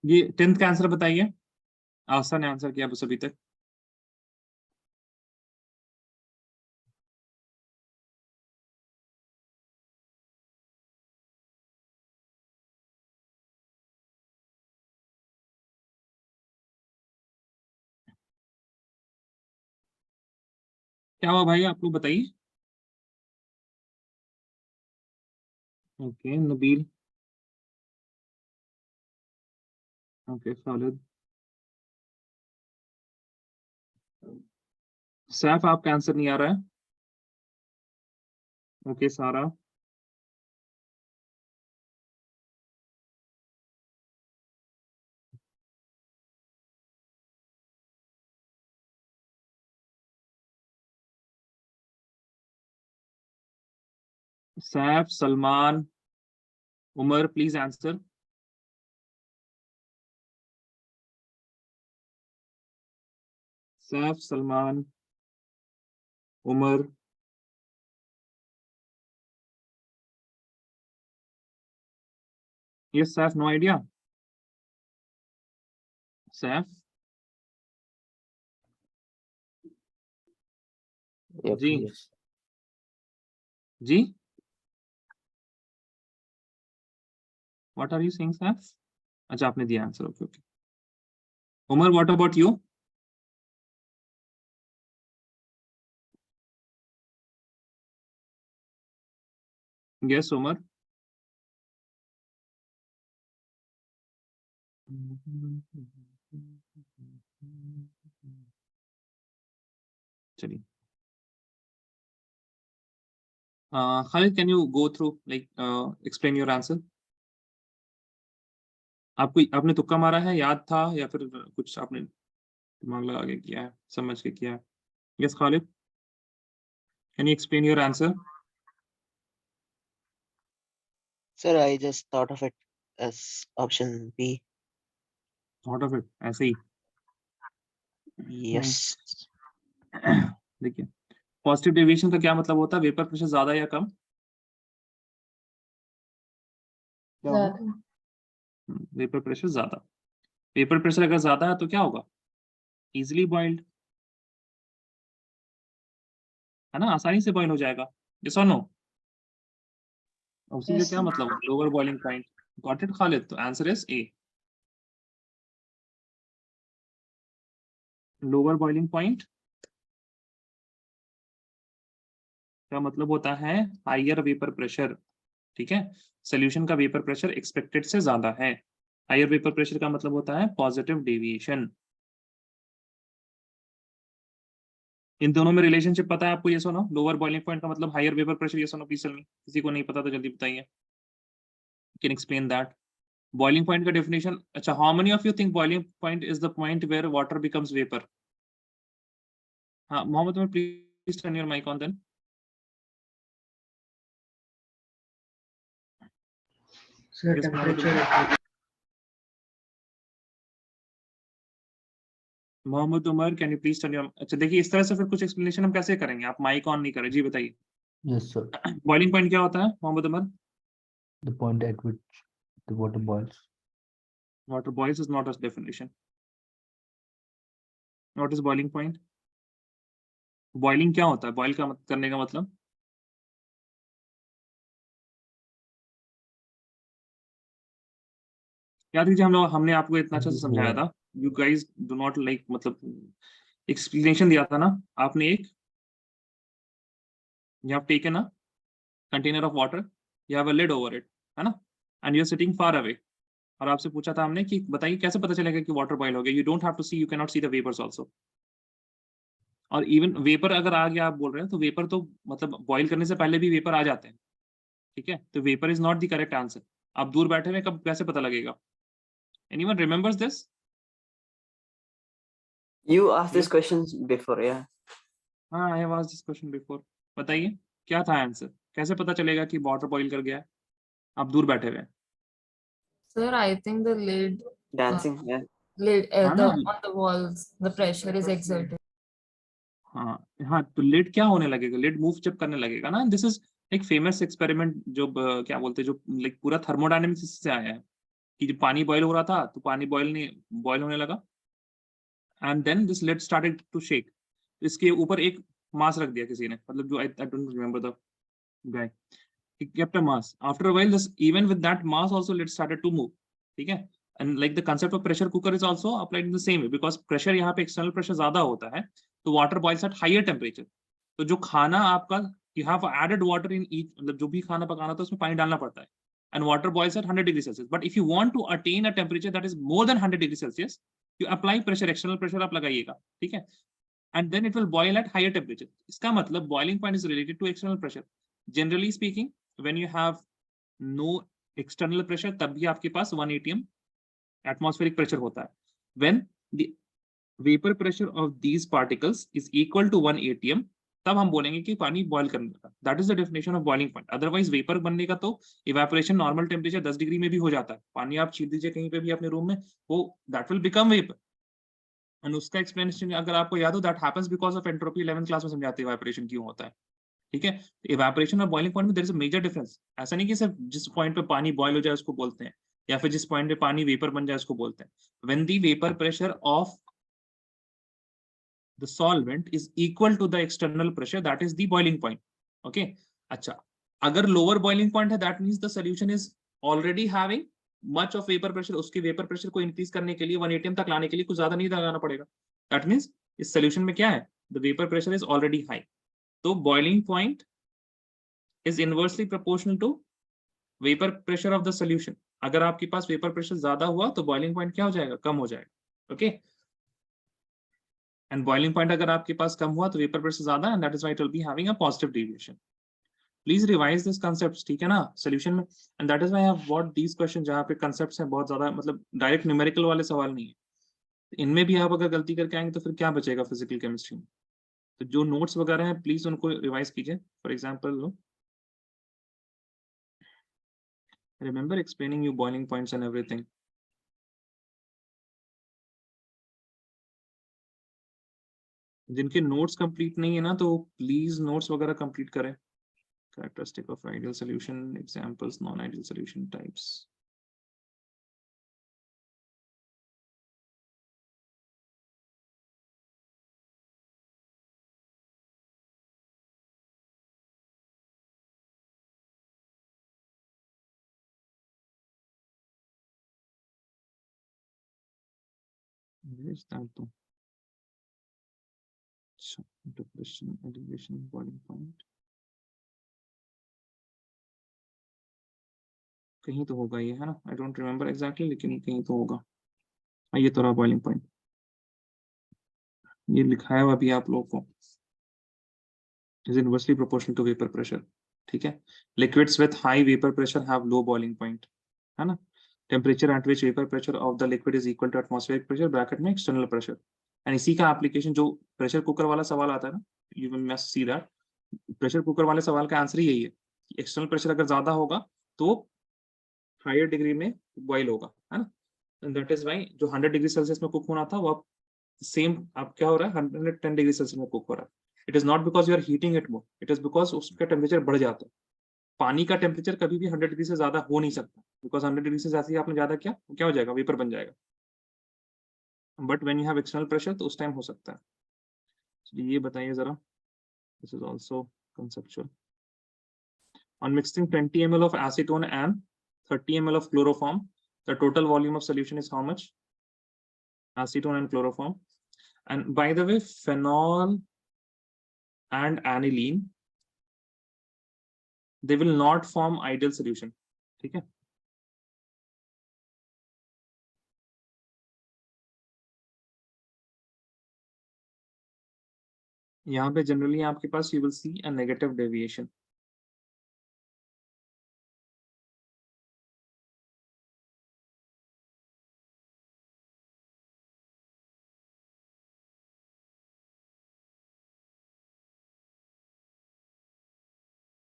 ये 10th का आंसर बताइए, आस्था ने आंसर किया बस अभी तक। क्या हुआ भाई, आप लोग बताइए। ओके नबील, ओके खालिद, सैफ आपका आंसर नहीं आ रहा है। Okay Sara, Saif, Salman, Umar, please answer. Saif, Salman, Umar. Yes Saif, no idea. Saif ji, जी what are you saying Saif? अच्छा आपने दिया answer, okay okay. Umar what about you? Yes Umar. चलिए Khalid, can you go through like explain your answer? आपको आपने तुक्का मारा है, याद था, या फिर कुछ आपने दिमाग लगा के किया है, समझ के किया है? Yes Khalid, can you explain your answer? Sir, I just thought of it as option B. Thought of it, ऐसे ही। Yes. देखिए पॉजिटिव डेविएशन का क्या मतलब होता है, वेपर प्रेशर ज्यादा या कम? क्या होगा? ज़्यादा वेपर प्रेशर ज्यादा, वेपर प्रेशर अगर ज्यादा है तो क्या होगा, इजिली बॉइल्ड, है ना, आसानी से बॉइल हो जाएगा, यस और नो। उसी का Yes, क्या sir. मतलब, lower boiling point, got it Khalid, तो answer is A, lower boiling point का मतलब होता है हायर वेपर प्रेशर, ठीक है, सॉल्यूशन का वेपर प्रेशर एक्सपेक्टेड से ज्यादा है, हायर वेपर प्रेशर का मतलब होता है पॉजिटिव डेविएशन। इन दोनों में रिलेशनशिप पता है आपको, ये सुनो, लोअर बॉइलिंग पॉइंट का मतलब हायर वेपर प्रेशर, ये सुनो प्लीज, किसी को नहीं पता तो जल्दी बताइए, can explain that. Boiling point का डेफिनेशन, अच्छा, how many of you think boiling point is the point where water becomes vapour? हाँ Mohammed, please turn your mic on then. Sir, Yes, Mohammed temperature at Mohammed Umar, can you please turn your, अच्छा देखिए, इस तरह से फिर कुछ explanation हम कैसे करेंगे, आप माइक ऑन नहीं करें, जी बताइए। Yes, sir. बॉइलिंग पॉइंट क्या होता है Mohammad Umar? The point at which the water boils. Water boils is not a definition, what is boiling point? Boiling क्या होता है, बॉइल का करने का मतलब? याद कीजिए, हमने आपको इतना अच्छा से समझाया था, you guys do not like, मतलब एक्सप्लेनेशन दिया था ना आपने, एक you have taken a container of water, you have a lid over it, है ना, and you are sitting far away, और आपसे पूछा था हमने कि बताइए कैसे पता चलेगा कि वाटर बॉयल हो गया, you don't have to see, you can not see the vapours also, और इवन वेपर अगर आ गया आप बोल रहे हैं, तो वेपर तो मतलब बॉईल करने से पहले भी वेपर आ जाते हैं, ठीक है, तो vapour is not the correct answer. आप दूर बैठे हुए कब कैसे पता लगेगा? Anyone remembers this? You asked Yes. these questions before, yeah. हाँ, I have asked this question before, बताइए क्या था आंसर, कैसे पता चलेगा कि वाटर बॉईल कर गया है, आप दूर बैठे हुए हैं? Sir, I think the Dancing, yeah. हाँ the ना, on the walls, the pressure is exerted. हाँ हाँ, तो लिड क्या होने लगेगा, लिड मूव जब करने लगेगा ना, दिस इज एक फेमस एक्सपेरिमेंट जो क्या बोलते हैं, जो लाइक पूरा थर्मोडायनेमिक्स से आया है, कि जब पानी बॉईल हो रहा था तो पानी बॉईल होने लगा, and then this lid started to shake, इसके ऊपर एक मास रख दिया किसी ने, मतलब जो I don't remember the guy, he kept a mass. After a while, this even with that mass also lid started to move. ठीक है, and like the concept of pressure cooker is also applied in the same way, because pressure यहाँ पे external pressure ज्यादा होता है, तो water boils at higher temperature. तो जो खाना आपका, you have added water in each, मतलब जो भी खाना पकाना था उसमें पानी डालना पड़ता है, and water boils at 100 degrees Celsius. But if you want to attain a temperature that is more than 100 degrees Celsius, you apply pressure, external pressure आप लगाइएगा, ठीक है, and then it will boil at higher temperature. इसका मतलब boiling point is related to external pressure. Generally speaking, when you have no external pressure, तब भी आपके पास 1 atm atmospheric pressure होता है, when the vapor pressure of these particles is equal to 1 atm, तब हम बोलेंगे कि पानी बॉयल करने का, that is the definition of boiling point. Otherwise vapour बनने का तो इवेपोरेशन नॉर्मल टेम्परेचर 10 डिग्री में भी हो जाता है, पानी आप छीन दीजिए कहीं पे भी अपने रूम में, वो that will become vapour, and उसका एक्सप्लेनेशन अगर आपको याद हो, that happens because of entropy, 11th class में समझाते हैं इवेपोरेशन क्यों होता है, ठीक है, इवेपोरेशन और बॉइलिंग पॉइंट में there is a major difference, ऐसा नहीं कि सिर्फ जिस पॉइंट पे पानी बॉयल हो जाए उसको बोलते हैं, या फिर जिस पॉइंट पे पानी वेपर बन जाए उसको बोलते हैं, when the vapour pressure of the solvent is equal to the external pressure, that is the boiling point, okay. अच्छा, अगर लोअर बॉइलिंग पॉइंट है, that means the solution is already having much of vapour pressure, उसके vapour pressure को increase करने के लिए 1 atm तक लाने के लिए कुछ ज्यादा नहीं लगाना पड़ेगा, दैट मींस इस सॉल्यूशन में क्या है, the vapour pressure is already high, तो boiling point is inversely proportional to vapor pressure of the solution. अगर आपके पास वेपर प्रेशर ज्यादा हुआ तो बॉइलिंग पॉइंट क्या हो जाएगा, कम हो जाएगा, ओके, एंड बॉइलिंग पॉइंट अगर आपके पास कम हुआ तो वेपर प्रेशर ज्यादा, and that is why it will be having a positive deviation. Please revise this concepts, ठीक है ना, सॉल्यूशन में, and that is why I have what these question, जहां पे कांसेप्ट्स हैं बहुत ज्यादा, मतलब डायरेक्ट न्यूमेरिकल वाले सवाल नहीं है, इनमें भी आप अगर गलती करके आएंगे तो फिर क्या बचेगा फिजिकल केमिस्ट्री में। तो जो नोट्स वगैरह हैं प्लीज उनको रिवाइज कीजिए, for example remember explaining you boiling points and everything. जिनके नोट्स कंप्लीट नहीं है ना, तो प्लीज नोट्स वगैरह कंप्लीट करें। Characteristic of ideal solution, examples, non-ideal solution types. Where is that though? अच्छा, depression, elevation, boiling point. कहीं तो होगा ये, है ना? I don't remember exactly, लेकिन कहीं तो होगा. ये तो रहा boiling point. ये लिखा है अभी आप लोगों को. Is inversely proportional to vapor pressure. ठीक है? Liquids with high vapor pressure have low boiling point. है ना? Temperature at which vapor pressure of the liquid is equal to atmospheric pressure bracket में external pressure. And इसी का application जो pressure cooker वाला सवाल आता है ना, you must see that. Pressure cooker वाले सवाल का आंसर ही यही है. External pressure अगर ज्यादा होगा तो higher degree में boil होगा, है ना? And that is why जो 100 डिग्री सेल्सियस में कुक होना था वो सेम आप क्या हो रहा है 110 डिग्री सेल्सियस में कुक हो रहा है. It is not because you are heating it more, it is because उसका टेम्परेचर बढ़ जाता है. पानी का टेम्परेचर कभी भी 100 डिग्री से ज्यादा हो नहीं सकता, बिकॉज 100 डिग्री से ज्यादा आपने ज्यादा क्या हो जाएगा, वेपर बन जाएगा. But when you have external pressure तो उस टाइम हो सकता है. चलिए ये बताइए जरा, this is also conceptual. On mixing 20 ml of acetone and 30 ml of chloroform, the total volume of solution is how much? Acetone and chloroform. And by the way, phenol and aniline, they will not form ideal solution. ठीक है? यहाँ पे generally आपके पास you will see a negative deviation.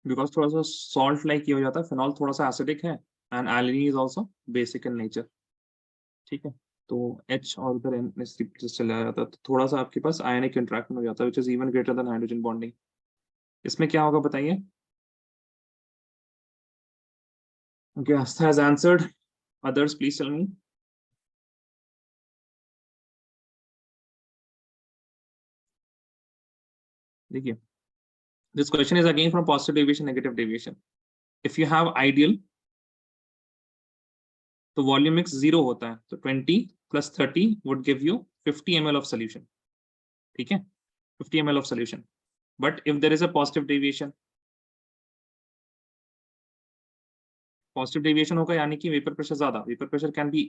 Because थोड़ा सा salt like ये हो जाता है, phenol थोड़ा सा acidic है and aniline is also basic in nature. ठीक है? तो H और उधर N चला जाता है, तो थोड़ा सा आपके पास ionic interaction हो जाता है, which is even greater than hydrogen bonding. इसमें क्या होगा बताइए? Okay, Astha has answered. Others, please tell me. देखिए, this question is again from positive deviation, negative deviation. If you have ideal, तो volume mix 0 होता है, तो 20 plus 30 would give you 50 ml of solution. ठीक है? 50 ml of solution. But if there is a positive deviation होगा यानी कि vapor pressure ज्यादा. Vapor pressure can be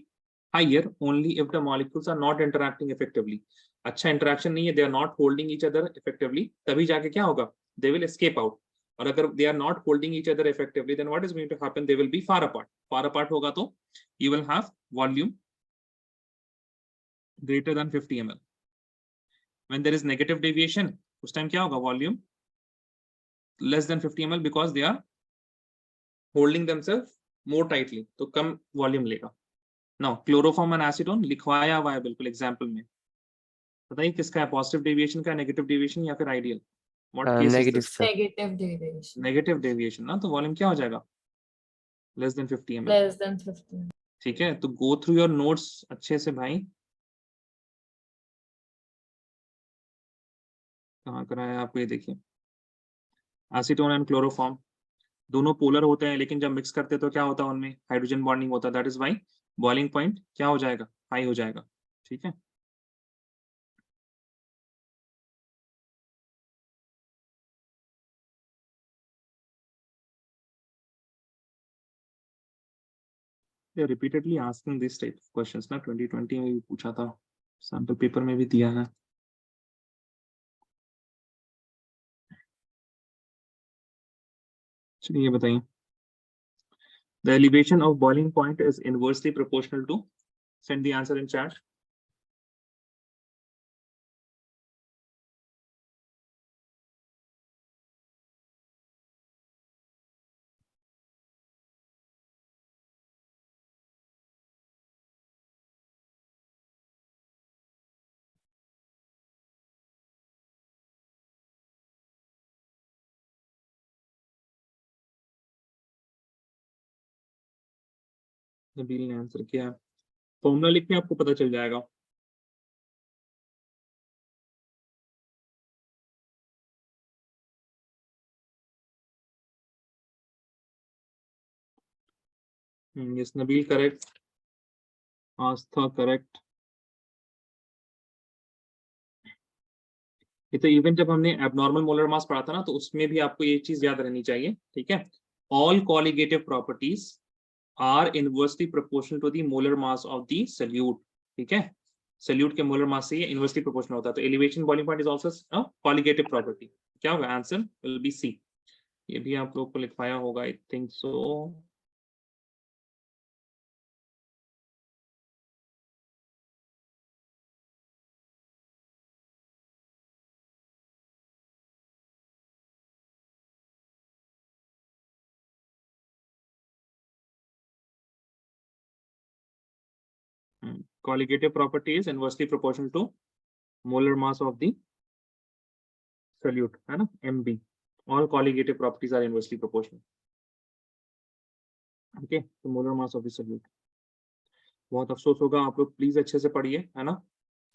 higher only if the molecules are not interacting effectively. अच्छा interaction नहीं है, they are not holding each other effectively, तभी जाके क्या होगा? They will escape out. और अगर they are not holding each other effectively, then what is going to happen? They will be far apart. Far apart होगा तो you will have volume greater than 50 ml. When there is negative deviation, उस time क्या होगा? Volume less than 50 ml because they are holding themselves more tightly, तो कम volume लेगा. Now chloroform and acetone लिखवाया हुआ है बिल्कुल एग्जाम्पल में. बताइए किसका है, पॉजिटिव डेविएशन का, नेगेटिव डेविएशन या फिर ideal? What case is Negative, this? sir. Negative deviation. Negative deviation ना, तो वॉल्यूम क्या हो जाएगा? Less than 50 ml. Less than 50. ठीक है, तो गो थ्रू योर नोट्स अच्छे से भाई. कहाँ कराया आपको, ये देखिए. एसीटोन एंड क्लोरोफॉर्म दोनों पोलर होते हैं, लेकिन जब मिक्स करते हैं तो क्या होता है, उनमें हाइड्रोजन बॉन्डिंग होता है. That is why boiling point क्या हो जाएगा? हाई हो जाएगा. ठीक है. They are repeatedly asking this type of questions ना, 2020 में भी पूछा था, सैंपल पेपर में भी दिया है. चलिए ये बताइए. The elevation of boiling point is inversely proportional to, send the answer in chat. Nabeel ने आंसर किया. फॉर्मूला लिख के आपको पता चल जाएगा. Yes, Nabil correct. Astha correct. ये तो इवन जब हमने एबनॉर्मल मोलर मास पढ़ा था ना, तो उसमें भी आपको ये चीज याद रहनी चाहिए, ठीक है। All colligative properties are inversely proportional to the molar mass of the solute, ठीक है। सल्यूट के मोलर मास से ये इनवर्सली प्रोपोर्शनल होता है। तो elevation boiling point is also colligative property. क्या होगा आंसर? Will B C. ये भी आप लोग को लिखवाया होगा, I think so. Colligative property is inversely proportional to molar mass of the solute, है ना, MB. All colligative properties are inversely proportional. Okay, तो molar mass of the solute. बहुत अफसोस होगा, आप लोग प्लीज अच्छे से पढ़िए, है ना।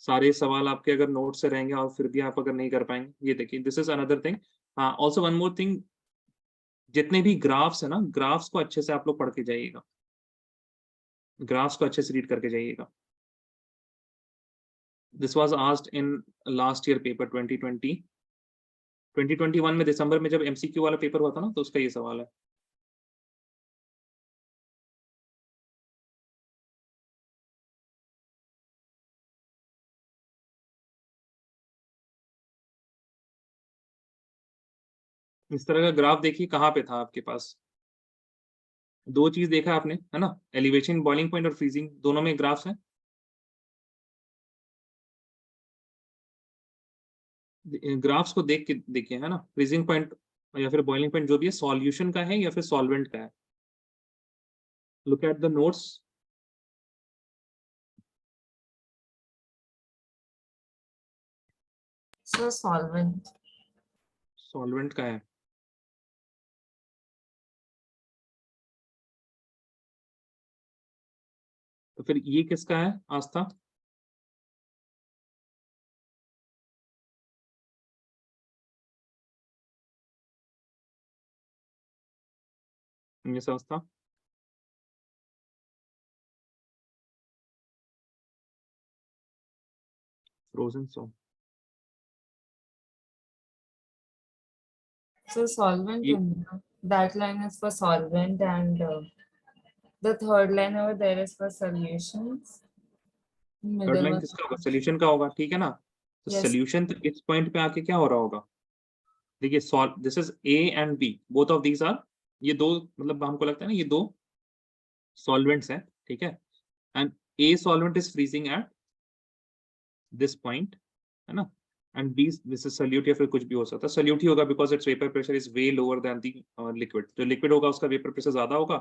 सारे सवाल आपके अगर नोट से रहेंगे और फिर भी आप अगर नहीं कर पाएंगे, ये देखिए, दिस इज अनदर थिंग। हाँ, ऑल्सो वन मोर थिंग, जितने भी ग्राफ्स है ना, ग्राफ्स को अच्छे से आप लोग पढ़ के जाइएगा, ग्राफ्स को अच्छे से रीड करके जाइएगा। This was asked in last year paper 2020 2021 में दिसंबर में जब एमसीक्यू वाला पेपर हुआ था ना, तो उसका ये सवाल है। इस तरह का ग्राफ देखिए, कहाँ पे था आपके पास? दो चीज देखा आपने, है ना, एलिवेशन बॉइलिंग पॉइंट और फ्रीजिंग, दोनों में ग्राफ्स हैं। ग्राफ्स को देख के देखिए, है ना, फ्रीजिंग पॉइंट या फिर बॉइलिंग पॉइंट जो भी है, सॉल्यूशन का है या फिर सॉल्वेंट का है। Look at the notes. So solvent. Solvent का है। तो फिर ये किसका है आस्था? ये आस्था फ्रोजन सो। So solvent, ये that line is for solvent, and the third line over there is for solutions. Third Middle line one. किसका होगा? सोल्यूशन का होगा, ठीक है ना। तो Yes. सोल्यूशन तो इस पॉइंट पे आके क्या हो रहा होगा? देखिए, solve, this is A and B, both of these are, ये दो, मतलब हमको लगता है ना, ये दो सॉल्वेंट्स हैं, ठीक है। And A solvent is freezing at this point, है ना, and B, this is solute, या फिर कुछ भी हो सकता है। सॉल्यूट ही होगा because it's vapour pressure is way lower than the liquid. जो लिक्विड होगा उसका वेपर प्रेशर ज्यादा होगा।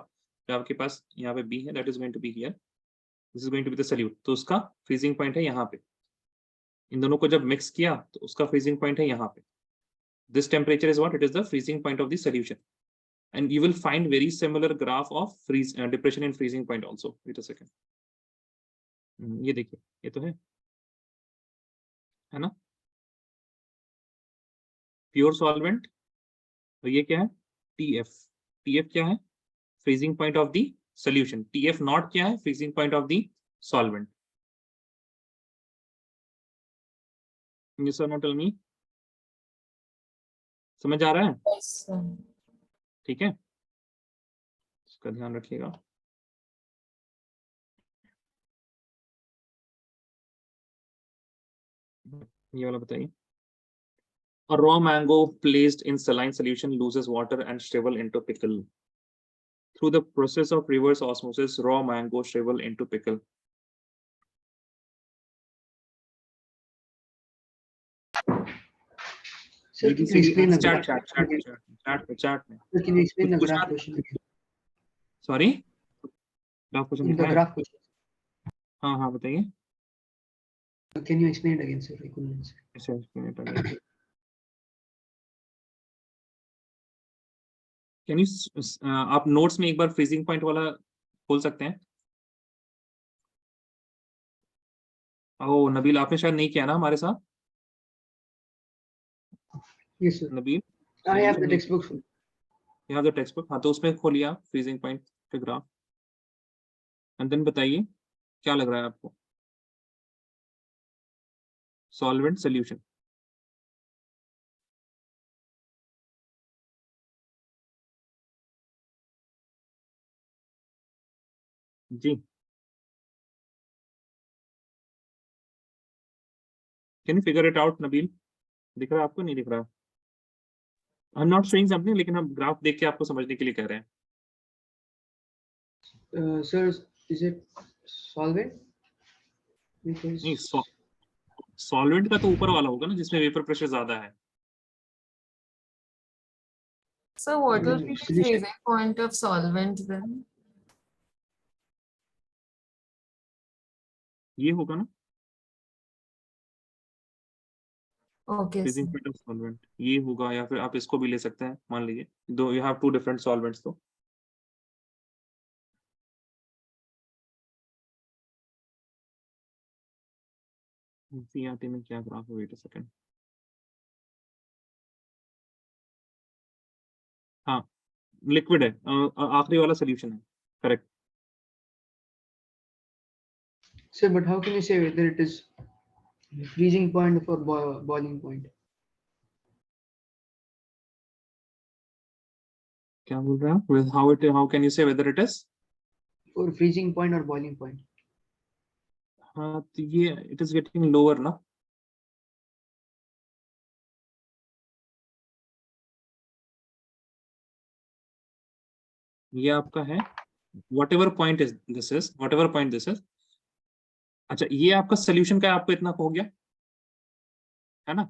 जो आपके पास यहाँ पे बी है, that is going to be here, this is going to be the solute, तो उसका फ्रीजिंग पॉइंट है यहाँ पे। इन दोनों को जब मिक्स किया तो उसका फ्रीजिंग पॉइंट है यहाँ पे। This temperature is what? It is the freezing point of the solution. And you will find very similar graph of freeze depression and freezing point also. Wait a second. ये देखिए, ये तो है ना, pure solvent. और ये क्या है? TF। TF क्या है? Freezing point of the solution. TF not क्या है? Freezing point of the solvent. Yes or no, tell me. समझ आ रहा है? Yes, sir. ठीक है, इसका ध्यान रखिएगा। ये वाला बताइए। A raw mango placed in saline solution loses water and shrivel into pickle. Through the process of reverse osmosis, raw mango shrivel into pickle. Sir, can you explain the graph? chat में। Sir, can you explain the कुछ graph पूछना? question again? Sorry, graph question In लिखा the है? graph question. हाँ हाँ, बताइए। Can you explain it again, sir? I couldn't answer. ऐसे explain it again. Can you आप नोट्स में एक बार फ्रीजिंग पॉइंट वाला खोल सकते हैं? ओह नबील, आपने शायद नहीं किया ना हमारे साथ। Yes, sir. Nabeel, I have the textbook, sir. यहाँ जो टेक्स्ट बुक, हाँ, तो उसमें खोलिए आप फ्रीजिंग पॉइंट के ग्राफ, एंड देन बताइए क्या लग रहा है आपको। सॉल्वेंट सोल्यूशन, जी, can you figure it out Nabeel? दिख रहा है आपको, नहीं दिख रहा? I am not showing something, लेकिन हम ग्राफ देख के आपको समझने के लिए कह रहे हैं। Sir, is it solvent? Because नहीं, सॉल्वेंट का तो ऊपर वाला होगा ना, जिसमें वेपर प्रेशर ज्यादा है। So what will be the solution. freezing point of solvent then? ये होगा ना Okay, freezing sir. Point of solvent, ये होगा, या फिर आप इसको भी ले सकते हैं। मान लीजिए दो, you have two different solvents, तो सीआरटी में क्या ग्राफ है, वेट अ सेकंड। हाँ, लिक्विड है, आखिरी वाला सोल्यूशन है, correct. Sir, but how can you say whether it is freezing point or boiling point? क्या बोल रहे हैं आप? With how can you say whether it is? For freezing point or boiling point? हाँ, तो ये इट इज गेटिंग लोअर ना। ये आपका है whatever point is this is, whatever point this is। अच्छा, ये आपका सोल्यूशन का है, आपको इतना हो गया है ना?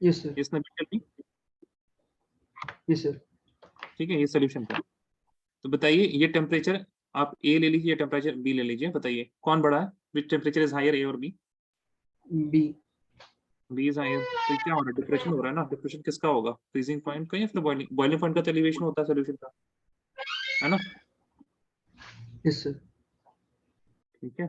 Yes, sir. इसने भी Yes, sir. ठीक है, ये सोल्यूशन का। तो बताइए, ये टेम्परेचर आप ए ले लीजिए, टेम्परेचर बी ले लीजिए, बताइए कौन बड़ा है? Which temperature is higher, A और बी? B. B is higher. तो क्या हो रहा है? डिप्रेशन हो रहा है ना। डिप्रेशन किसका होगा? फ्रीजिंग पॉइंट का या फिर बॉइलिंग पॉइंट का? तो एलिवेशन होता है सोल्यूशन का, है ना? Yes, sir. ठीक है,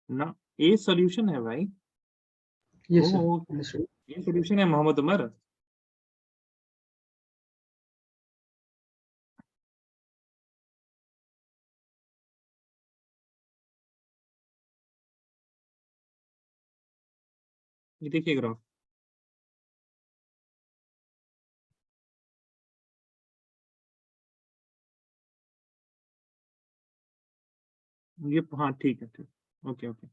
ना ए सोल्यूशन है भाई। Yes, sir. ओहो, Understood. ये सोल्यूशन है मोहम्मद उमर। ये देखिए ग्राफ, ये हाँ ठीक है, ठीक, ओके ओके।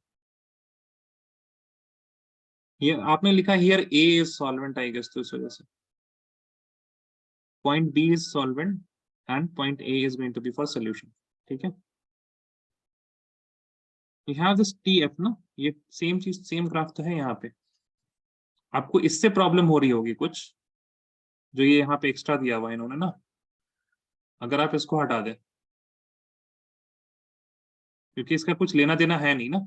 ये आपने लिखा here A is solvent, I guess, तो इस वजह से point B is solvent and point A is going to be for solution. ठीक है, you have this T F ना, ये सेम चीज, सेम ग्राफ तो है यहाँ पे। आपको इससे प्रॉब्लम हो रही होगी कुछ, जो ये यहाँ पे एक्स्ट्रा दिया हुआ है इन्होंने ना। अगर आप इसको हटा दें, क्योंकि इसका कुछ लेना देना है नहीं ना,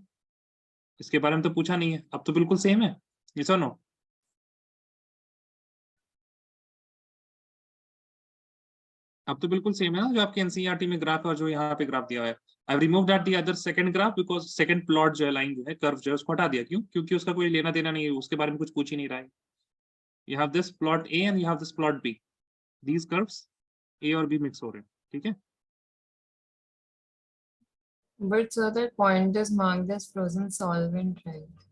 इसके बारे में तो पूछा नहीं है। अब तो बिल्कुल सेम है, ये सुनो। अब तो बिल्कुल सेम है ना, जो आपके एनसीईआरटी में ग्राफ है और जो यहाँ पे ग्राफ दिया हुआ है। I remove that the other second graph, because second plot जो है, लाइन जो है, कर्व जो है, उसको हटा दिया। क्यों? क्योंकि उसका कोई लेना देना नहीं है, उसके बारे में कुछ पूछ ही नहीं रहा है। You have this plot A and you have this plot B, these curves A और बी मिक्स हो रहे हैं। ठीक है, But so that point is marked as frozen solvent, right?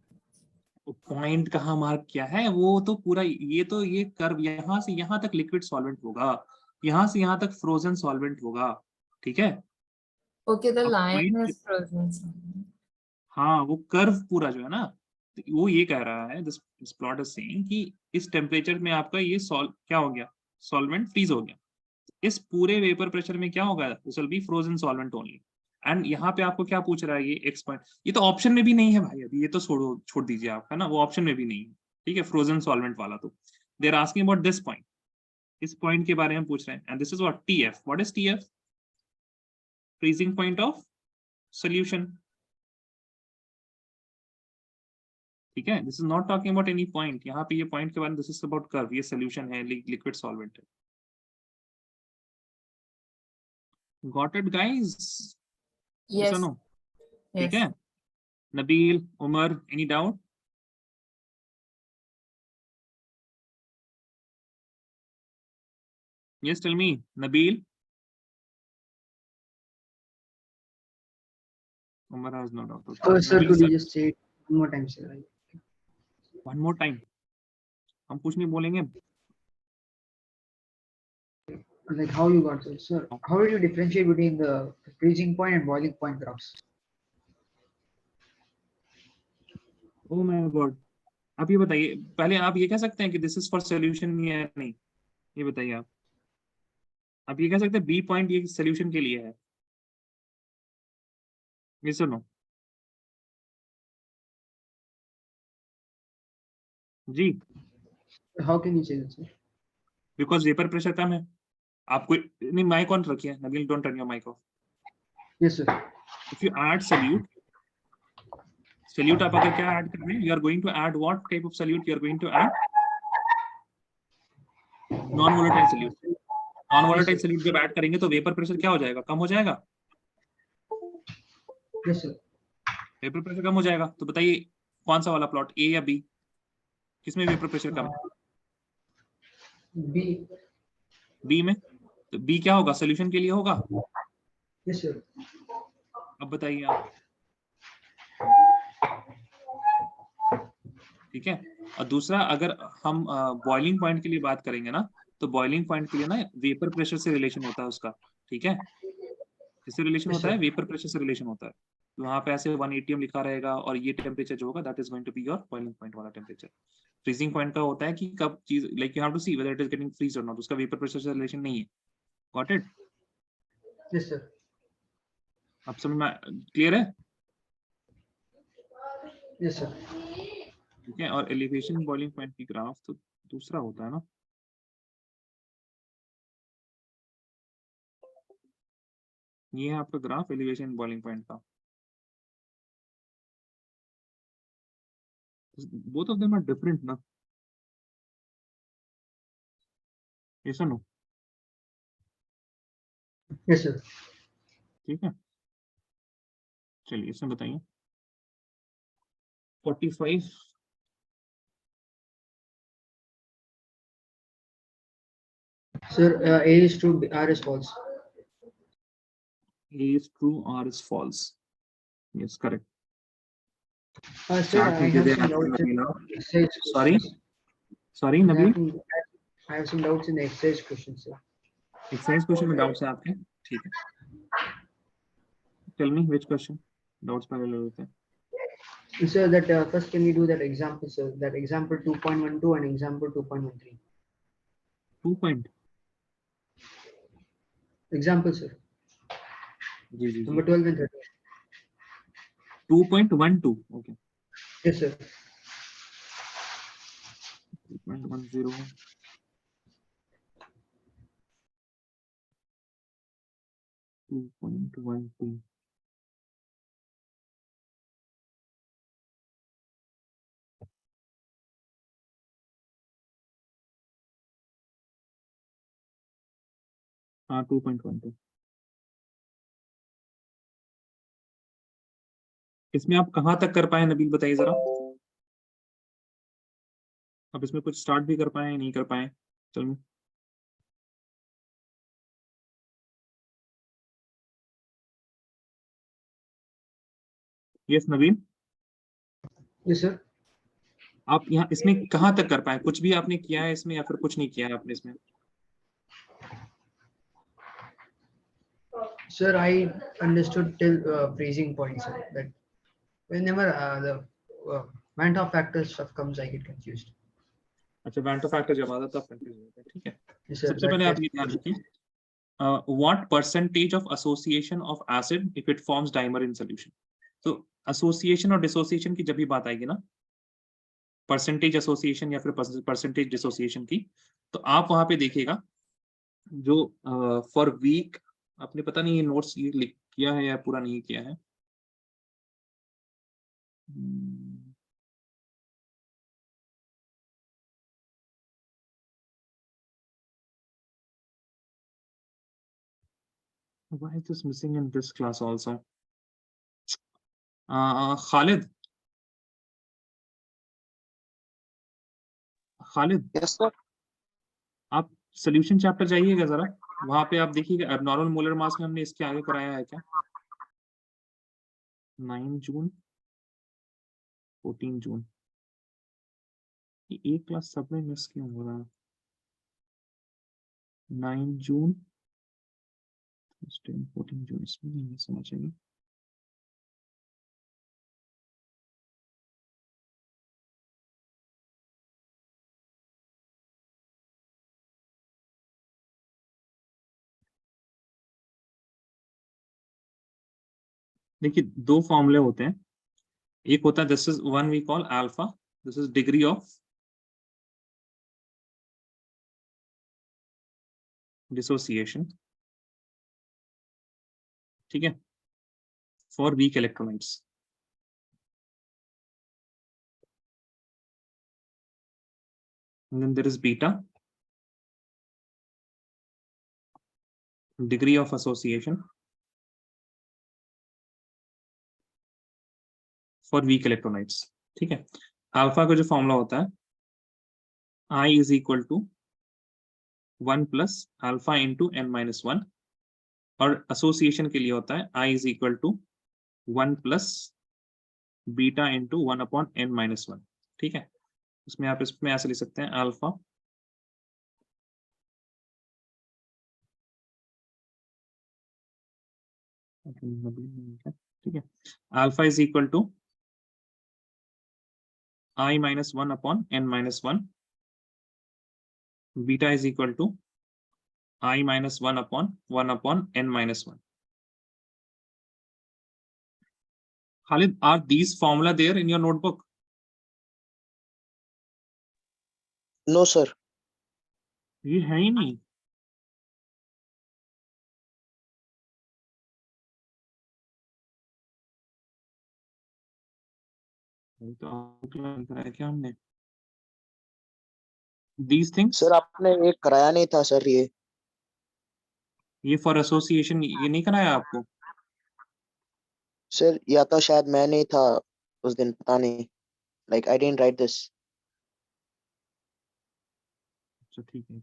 Point कहाँ मार्क किया है? वो तो पूरा, ये तो ये कर्व यहाँ से यहाँ तक लिक्विड सॉल्वेंट होगा, यहाँ से यहाँ तक फ्रोजन सॉल्वेंट होगा। ठीक है, Okay, the अब line point, is frozen solvent. हाँ, वो कर्व पूरा जो है ना, तो वो ये कह रहा है, दिस प्लॉट इज सेइंग कि इस टेम्परेचर में आपका ये क्या हो गया? सॉल्वेंट फ्रीज हो गया। इस पूरे वेपर प्रेशर में क्या होगा? This will B frozen solvent only. And यहाँ पे आपको क्या पूछ रहा है? ये एक्स पॉइंट, ये तो ऑप्शन में भी नहीं है भाई अभी, ये तो छोड़ दीजिए आप, है ना, वो ऑप्शन में भी नहीं है। ठीक है, फ्रोजन सॉल्वेंट वाला। तो they are asking about this point, इस पॉइंट के बारे में पूछ रहे हैं। And this is what TF. What is TF? Freezing point of solution. ठीक है, this is not talking about any point. यहाँ पे ये पॉइंट के बारे में, दिस इज अबाउट कर्व, ये सोल्यूशन है, लिक्विड सॉल्वेंट है। Got it guys? Yes, no? ठीक yes. है, Nabeel, Umar, any doubt? Yes, tell me, Nabil. Umar has no doubt. Okay. Sir, Nabil, could sir, you just say it one more time, sir? one more time. हम कुछ नहीं बोलेंगे, Like how you got this, sir? How did you differentiate between the freezing point and boiling point graphs? Oh my God, आप ये बताइए पहले, आप ये कह सकते हैं कि दिस इज फॉर सोल्यूशन या नहीं, ये बताइए आप ये कह सकते हैं बी पॉइंट ये सोल्यूशन के लिए है, ये सुनो जी, How can you say that, sir? Because vapour pressure कम है। आपको नहीं, माइक ऑन रखिए Nabeel, don't turn your mic off. Yes, sir. If you add solute आप अगर क्या ऐड कर रहे हैं, you are going to add what type of solute, you are going to add non volatile solute. Non volatile solute जब add करेंगे तो vapour pressure क्या हो जाएगा, कम हो जाएगा। Yes, sir. वेपर प्रेशर कम हो जाएगा, तो बताइए कौन सा वाला प्लॉट, ए या बी, किसमें वेपर प्रेशर कम है? B. बी में। तो बी क्या होगा, सोल्यूशन के लिए होगा। Yes, sir. अब बताइए आप, ठीक है। और दूसरा, अगर हम बॉइलिंग पॉइंट के लिए बात करेंगे ना, तो बॉइलिंग पॉइंट के लिए ना वेपर प्रेशर से रिलेशन होता है उसका, ठीक है। इससे रिलेशन Yes, होता है, sir. वेपर प्रेशर से रिलेशन होता है। तो वहां पे ऐसे 1 atm लिखा रहेगा और ये टेम्परेचर जो होगा that is going to be your boiling point वाला टेम्परेचर। फ्रीजिंग पॉइंट का होता है कि कब चीज, like you have to see whether it is getting freeze और नॉट, उसका वेपर प्रेशर से रिलेशन नहीं है। Got it? Yes, sir. अब समझ में क्लियर है? Yes, sir. ठीक है। और एलिवेशन बॉइलिंग पॉइंट की ग्राफ तो दूसरा होता है ना, ये है आपका ग्राफ एलिवेशन बॉइलिंग पॉइंट का। Both of them are different ना, ऐसा नो, Yes, sir. ठीक है। चलिए इसमें बताइए 45 Sir, A is true, R is false. A is true, R is false. Yes, correct. Sir, I have some doubts in exercise Sorry, questions. sorry I Nabil, have some doubts in the exercise questions, sir. exercise question में doubts है आपके, ठीक है। Tell me which question, doubts पहले ले लेते हैं। Sir, that first can we do that example, sir? That example 2.12 and example 2.13. 2 point, Example, sir. Ji ji Number ji, 12 and 13. 2.12, okay, Yes, sir. 2.10, 2.12, हाँ 2.12। इसमें आप कहाँ तक कर पाए नबील, बताइए जरा। आप इसमें कुछ स्टार्ट भी कर पाए नहीं कर पाए, चलो। Yes Nabeel, Yes, sir. आप यहाँ इसमें कहाँ तक कर पाए, कुछ भी आपने किया है इसमें या फिर कुछ नहीं किया है आपने इसमें? Sir, I understood till freezing point, sir. That whenever the Van't Hoff factor stuff comes, I get confused. अच्छा, वेंटो फैक्टर जब आता है तब कंफ्यूज होता है, ठीक है। Yes, sir. सबसे पहले आप ये ध्यान रखिए, what percentage of association of acid if it forms dimer in solution। तो association और dissociation की जब भी बात आएगी ना, परसेंटेज एसोसिएशन या फिर परसेंटेज डिसोसिएशन की, तो आप वहां पे देखिएगा जो फॉर वीक, आपने पता नहीं ये नोट्स ये लिख किया है या पूरा नहीं किया है। Why is this missing in this class also? Khalid, Khalid Yes, sir. आप सोल्यूशन चैप्टर जाइएगा जरा, वहां पे आप देखिएगा एबनॉर्मल मोलर मास में हमने इसके आगे कराया है क्या, 9 जून 14 जून, ये एक क्लास सब में मिस क्यों हो रहा है? 9 जून 14 जून, इसमें नहीं समझ आएगी। देखिए दो फॉर्मूले होते हैं, एक होता है this is one we call alpha, this is degree of dissociation, ठीक है, for weak electrolytes. And then there is beta, degree of association for weak electrolytes, ठीक है। अल्फा का जो फॉर्मूला होता है I is equal to 1 plus alpha into n-1, और association के लिए होता है I is equal to 1 plus beta into 1 upon n-1, ठीक है। उसमें आप इसमें ऐसे लिख सकते हैं अल्फा ठीक है, alpha is equal to I minus 1 upon n-1, beta is equal to I minus 1 upon n-1. Khalid, are these formula there in your notebook? No, sir. ये है ही नहीं। तो outline कराया क्या हमने? These things, सर आपने एक कराया नहीं था सर ये। ये for association, ये नहीं कराया आपको? सर या तो शायद मैं नहीं था उस दिन, पता नहीं। Like I didn't write this. अच्छा ठीक है,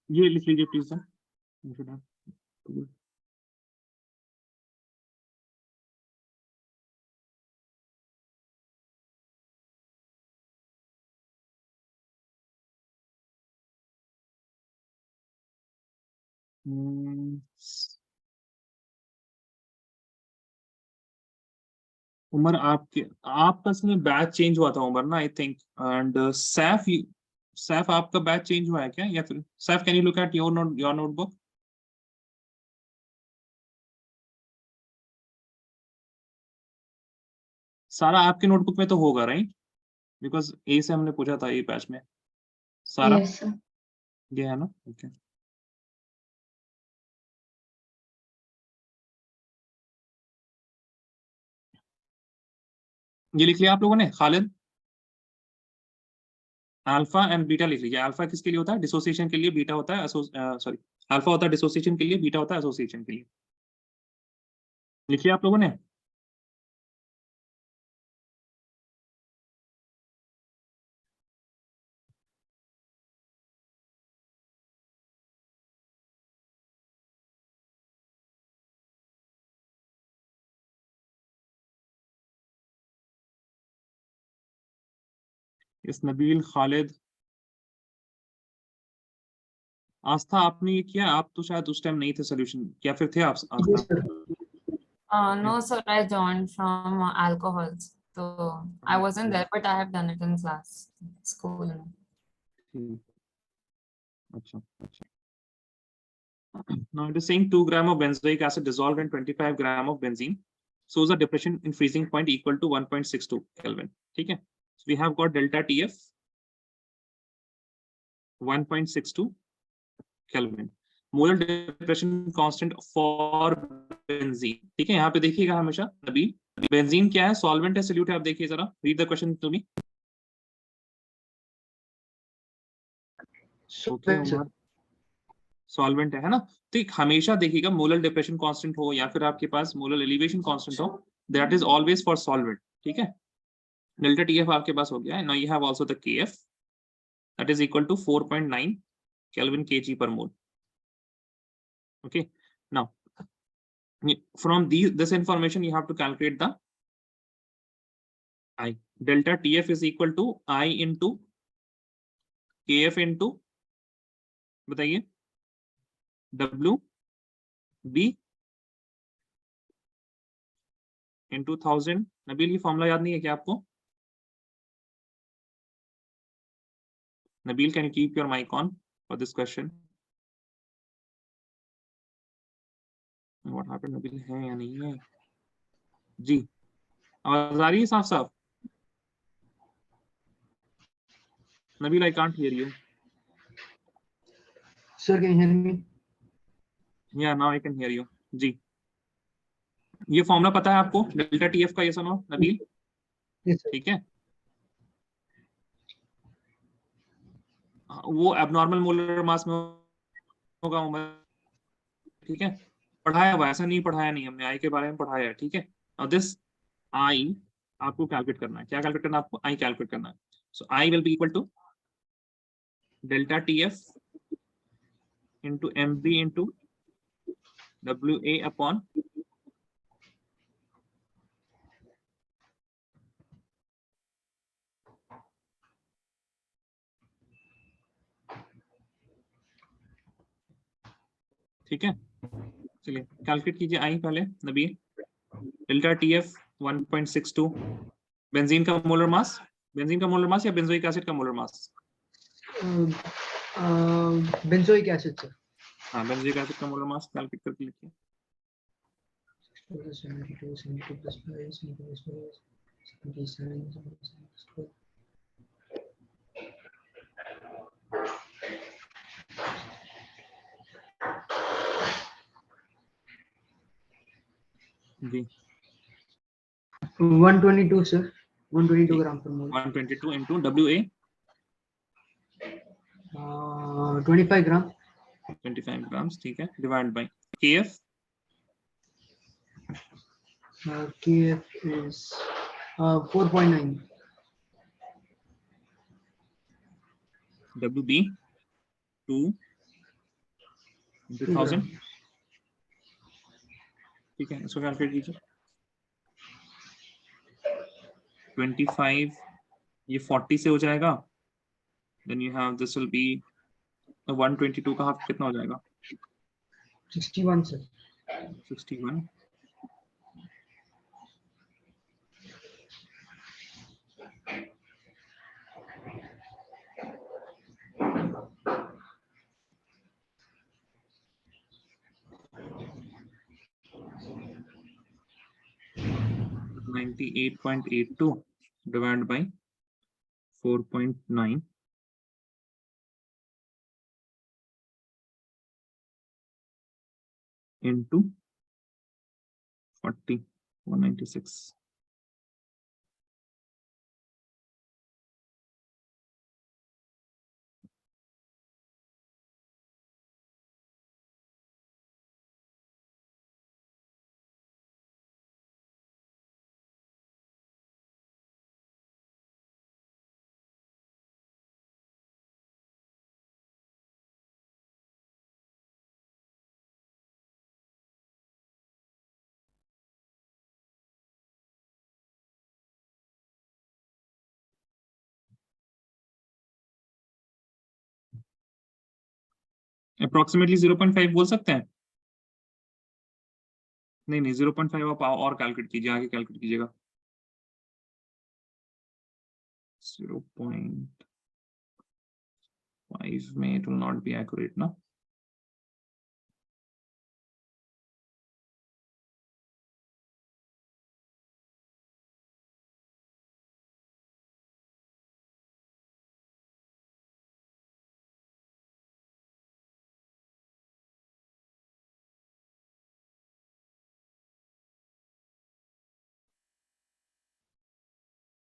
ये लिख लीजिए प्लीज सर। उमर आपके आपका इसमें बैच चेंज हुआ था उमर ना, I think, and Saif, Saif आपका बैच चेंज हुआ है क्या, या फिर Saif can you look at your notebook? सारा आपके नोटबुक में तो होगा राइट, बिकॉज ए से हमने पूछा था ये बैच में। सारा Yes, sir. ये है ना, ओके। ये लिख लिया आप लोगों ने खालिद? अल्फा एंड बीटा लिख लीजिए। अल्फा किसके लिए होता है? डिसोसिएशन के लिए। बीटा होता है सॉरी, अल्फा होता है डिसोसिएशन के लिए, बीटा होता है एसोसिएशन के लिए। लिखिए आप लोगों ने? इस नबील, खालिद, आस्था, आपने ये किया? आप तो शायद उस टाइम नहीं थे सोल्यूशन, या फिर थे आप आस्था? Yes, sir. No, sir, I joined from alcohols. So I wasn't there, but I have done it in class, school. ठीक, अच्छा अच्छा। Now it is saying 2 gram of benzoic acid dissolved in 25 gram of benzene shows a depression in freezing point equal to 1.62 Kelvin, ठीक है। So we have got delta TF 1.62 Kelvin, molar depression constant for benzene, ठीक है। यहाँ पे देखिएगा हमेशा Nabeel, benzene क्या है, सॉल्वेंट है, सोल्यूट है? आप देखिए जरा, read the question to me. Okay Umar, solvent है ना, तो एक हमेशा देखिएगा मोलर डिप्रेशन कांस्टेंट हो या फिर आपके पास मोलर एलिवेशन कांस्टेंट हो, that is always for solvent, ठीक है। डेल्टा टीएफ आपके पास हो गया है, now you have also the KF that is equal to 4.9 kelvin kg per mole, okay. Now from this information you have to calculate the I. Delta TF is equal to I into KF into बताइए, WB into 1000। Nabeel, ये formula याद नहीं है क्या आपको? Nabil, can you keep your mic on for this question? What happened? Nabil है या नहीं है? जी, आवाज आ रही है साफ साफ? Nabil, I can't hear you. Sir, can you hear me? Yeah, now I can hear you. जी, ये फॉर्मूला पता है आपको डेल्टा TF का? ये सुनो नबील, Yes, sir. ठीक है? वो एबनॉर्मल मोलर मास में होगा, ठीक है? पढ़ाया हुआ, ऐसा नहीं पढ़ाया नहीं हमने, आई के बारे में पढ़ाया है, ठीक है? और दिस आई आपको कैलकुलेट करना है। क्या कैलकुलेट करना है आपको? आई कैलकुलेट करना है। So I will be equal to delta TF into MB into WA upon ठीक है? चलिए कैलकुलेट कीजिए आई पहले नबील। डेल्टा TF 1.62, बेंजीन का मोलर मास, बेंजीन का मोलर मास या बेंजोइक एसिड का molar mass? Benzoic acid, sir. हाँ, बेंजोइक एसिड का मोलर मास कैलकुलेट करके लिखिए। 72, 72 plus 5, 72 plus 5, 77, 77 plus 12. जी, 122, sir. 122 gram per mole. 122 into WA 25 gram. 25 grams, ठीक है? Divide by KF KF is 4.9. WB 2 into 2 1000, gram. ठीक है? इसको कैलकुलेट कीजिए। 25 ये 40 से हो जाएगा, then you have this will be 122 का हाफ कितना हो जाएगा? 61, sir. 61 98.82 divided by 4.9 into 40, 196. Approximately 0.5 बोल सकते हैं? नहीं 0.5 आप और कैलकुलेट कीजिए, आगे कैलकुलेट कीजिएगा। 0.5 में it will not be accurate ना।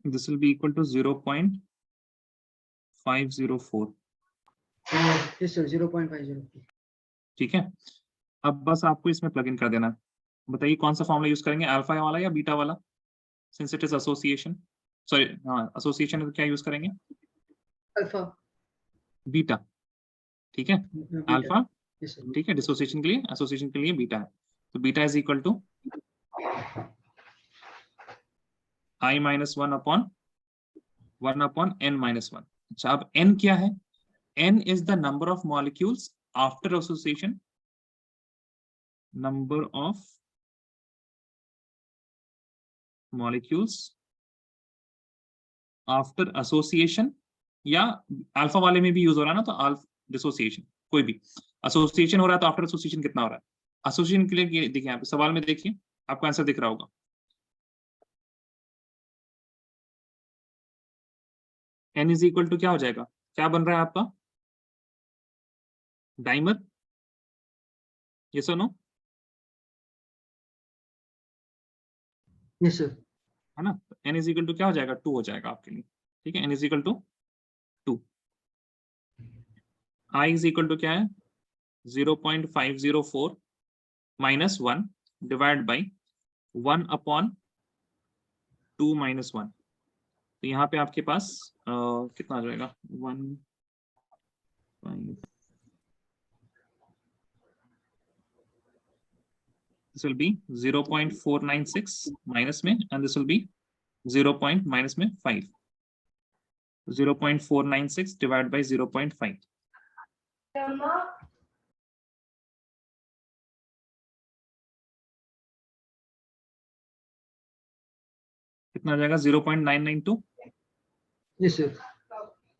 This will be equal to 0.504. Yes, sir. 0.504. ठीक है? अब बस आपको इसमें प्लग इन कर देना है। बताइए कौन सा फॉर्मूला यूज करेंगे, अल्फा वाला या बीटा वाला? Since it is association, sorry हाँ एसोसिएशन है तो क्या यूज करेंगे? Alpha. बीटा, ठीक है? Beta. Alpha, Yes, sir. ठीक है? डिसोसिएशन के लिए, एसोसिएशन के लिए बीटा है, तो beta is equal to I-1 upon n-1। अच्छा अब n क्या है? n is the number of molecules after association. Number of molecules after association, या अल्फा वाले में भी यूज हो रहा है ना, तो अल्फा डिसोसिएशन, कोई भी एसोसिएशन हो रहा है तो आफ्टर एसोसिएशन कितना हो रहा है? एसोसिएशन के लिए देखिए यहाँ पे सवाल में, देखिए आपको आंसर दिख रहा होगा। n इज इक्वल टू क्या हो जाएगा, क्या बन रहा है आपका डाइमर? यस और नो? Yes, sir. है ना, n इज इक्वल टू क्या हो जाएगा, 2 हो जाएगा आपके लिए। ठीक है, n is equal to 2। i is equal to क्या है, 0.504 minus 1 divide by 1 upon 2 minus 1। तो यहाँ पे आपके पास कितना आ जाएगा, 1 this will be 0.496 minus में, and this will be 0 point minus में 5, 0.496 divided by 0.5। कितना आ जाएगा, 0.992, Yes, sir.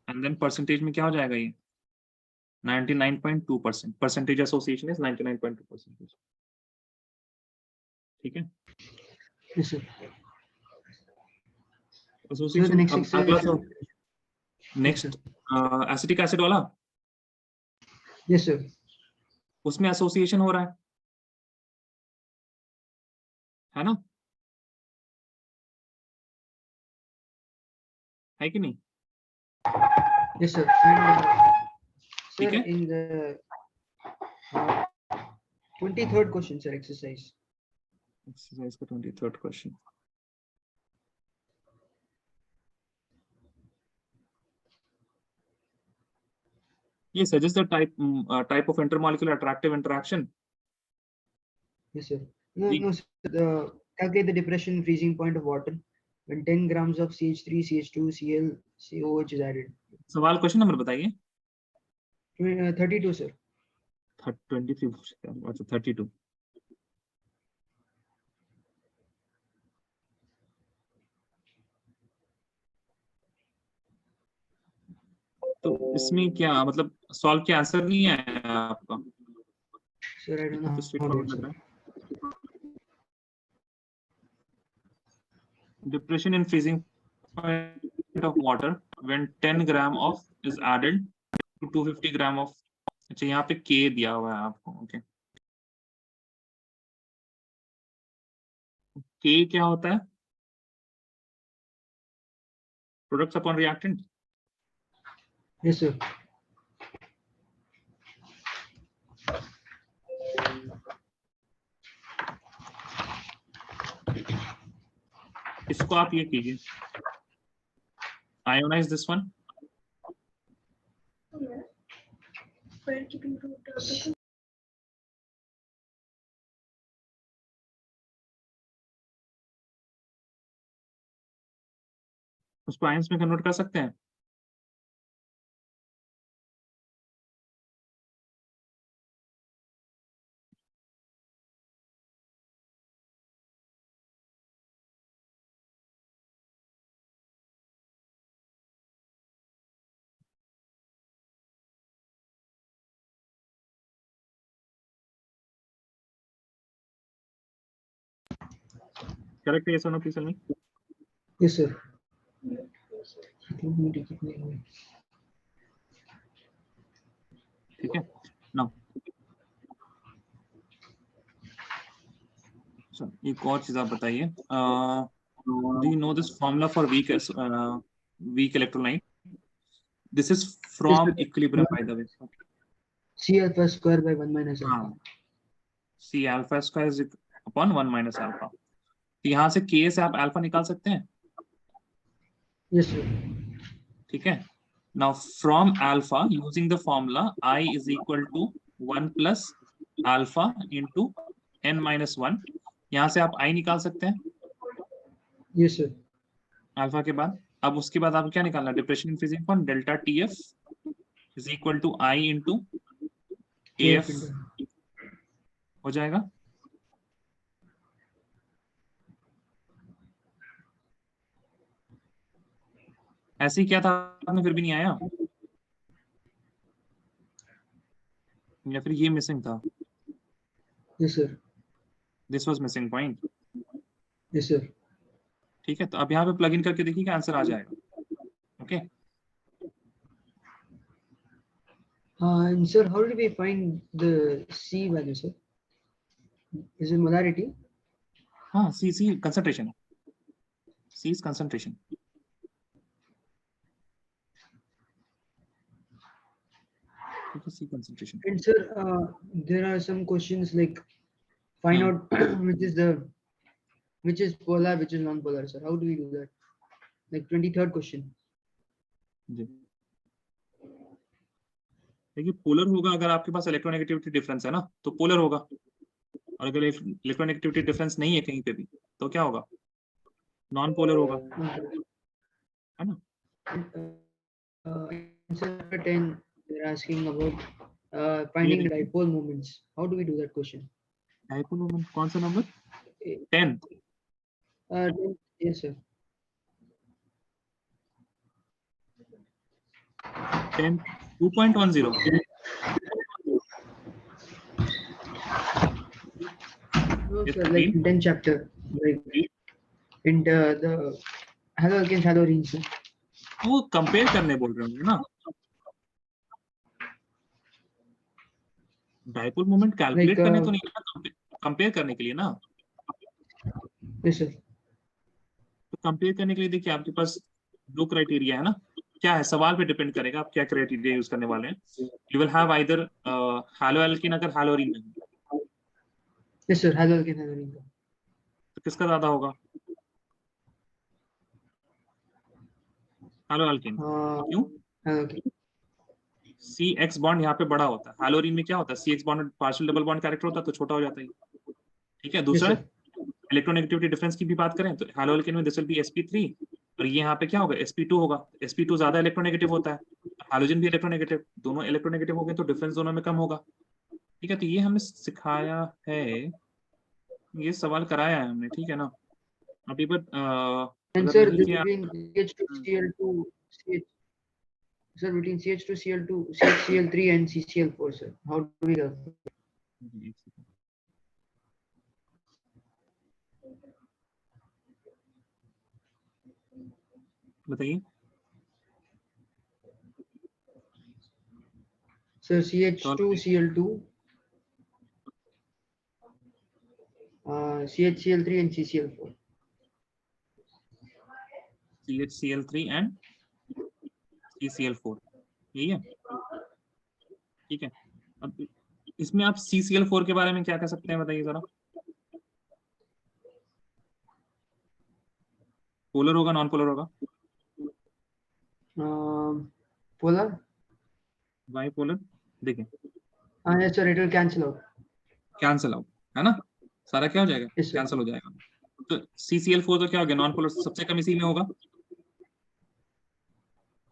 and then percentage में क्या हो जाएगा ये, 99.2%। percentage association is 99.2%। ठीक है, Yes, sir. Sir, association the next अब exercise. अगला sir. नेक्स्ट एसिटिक एसिड वाला, Yes, sir. उसमें एसोसिएशन हो रहा है ना, है कि नहीं? Yes, sir. And sir, ठीक है। in the 23rd question, sir, exercise. Exercise का 23rd क्वेश्चन। ये suggest the type of intermolecular attractive interaction. Yes, sir. No, The- no, sir. Calculate the depression freezing point of water when 10 grams of CH3, CH2, Cl, COH is added. सवाल question number बताइए। 32, sir. 23, अच्छा 32। तो इसमें क्या मतलब solve के answer नहीं आया आपका? Sir, I don't know तो how straightforward to लग answer. रहा है। Depression in freezing point of water when 10 gram of is added to 250 gram of, अच्छा यहाँ पे K दिया हुआ है आपको, ओके। K क्या होता है? Products upon reactant. Yes, sir. इसको आप ये कीजिए, आयोनाइज दिस वन। उसको आयंस में कन्वर्ट कर सकते हैं। करेक्ट है, yes or no, please tell me। Yes, sir. ठीक है, नाउ एक और चीज आप बताइए, do you know this formula for weak electrolyte? This is from equilibrium bye the way. C alpha square by 1 minus alpha. हाँ, C alpha square is upon 1 minus alpha। तो यहाँ से K से आप अल्फा निकाल सकते हैं। Yes, sir. ठीक है, now from alpha using the formula I is equal to 1 plus alpha into n minus 1, यहाँ से आप I निकाल सकते हैं Yes, sir. अल्फा के बाद। अब उसके बाद आपको क्या निकालना है, depression in freezing point delta TF is equal to I into KF AF into हो जाएगा। ऐसे ही क्या था आपने, फिर भी नहीं आया, या फिर ये मिसिंग था, yes sir, this was missing point. yes sir. ठीक है, तो अब यहाँ पे प्लग इन करके देखिए कि आंसर आ जाएगा। Okay And sir, how did we find the C value, sir? Is it molarity? हाँ, सी कंसंट्रेशन, सी इज कंसंट्रेशन। ठीक है, सी concentration. And sir, there are some questions like find out which is polar, which is non-polar, sir. How do we do that? Like 23rd question. जी, देखिए polar होगा अगर आपके पास electronegativity difference है ना, तो polar होगा, और अगर इलेक्ट्रोनेगेटिविटी डिफरेंस नहीं है कहीं पे भी, तो क्या होगा, नॉन पोलर होगा, है ना। Answer 10, they're asking about finding the dipole moments. How do we do that question? Dipole moment कौन सा number, Eh, 10। Yes, sir. 10 2.10 No, Yes, sir, like in 10th chapter, like in the halo alkanes, halo rings, sir. वो compare करने बोल रहे होंगे ना, dipole moment calculate Like, करने तो नहीं ना, कंपेयर करने के लिए ना। Yes, sir. तो कंपेयर करने के लिए देखिए आपके पास दो क्राइटेरिया है ना, क्या है, सवाल पे डिपेंड करेगा आप क्या क्राइटेरिया यूज करने वाले हैं। You will have either hello alkene अगर हैलोरीन में है, Yes, sir, halo alkane, halo ring. तो किसका ज्यादा होगा, हैलो एल्कीन। क्यों, Halo alkane. सी एक्स बॉन्ड यहाँ पे बड़ा होता है, हैलोरीन में क्या होता है, C X bond partial double bond character होता है, तो छोटा हो जाता है। ठीक है, Yes, दूसरा sir. इलेक्ट्रोनेगेटिविटी डिफरेंस की भी बात करें तो हैलो एल्केन में दिस विल बी sp3, और ये यहाँ पे क्या होगा, sp2 होगा। sp2 ज्यादा इलेक्ट्रोनेगेटिव होता है, हाइड्रोजन भी इलेक्ट्रोनेगेटिव, दोनों इलेक्ट्रोनेगेटिव हो गए तो डिफरेंस दोनों में कम होगा। ठीक है, तो ये हमने सिखाया है, ये सवाल कराया है हमने, ठीक है ना। अब एक बार And अगर sir, नहीं this किया, between CH2Cl2, sir, between CH2Cl2, CHCl3 and CCl4, sir. How do we do? बताइए। Sir, CH2Cl2, CHCl3 and CCl4. CHCl3 and CCl4, यही है। ठीक है, अब इसमें आप CCl4 के बारे में क्या कह सकते हैं, बताइए जरा। पोलर होगा, नॉन पोलर होगा, Polar? By polar. देखिए Yes, sir, it will cancel out. Cancel out, है ना, सारा क्या हो जाएगा, Yes, sir. कैंसिल हो जाएगा। तो CCl4 तो क्या हो गया, नॉन पोलर, सबसे कम इसी में होगा।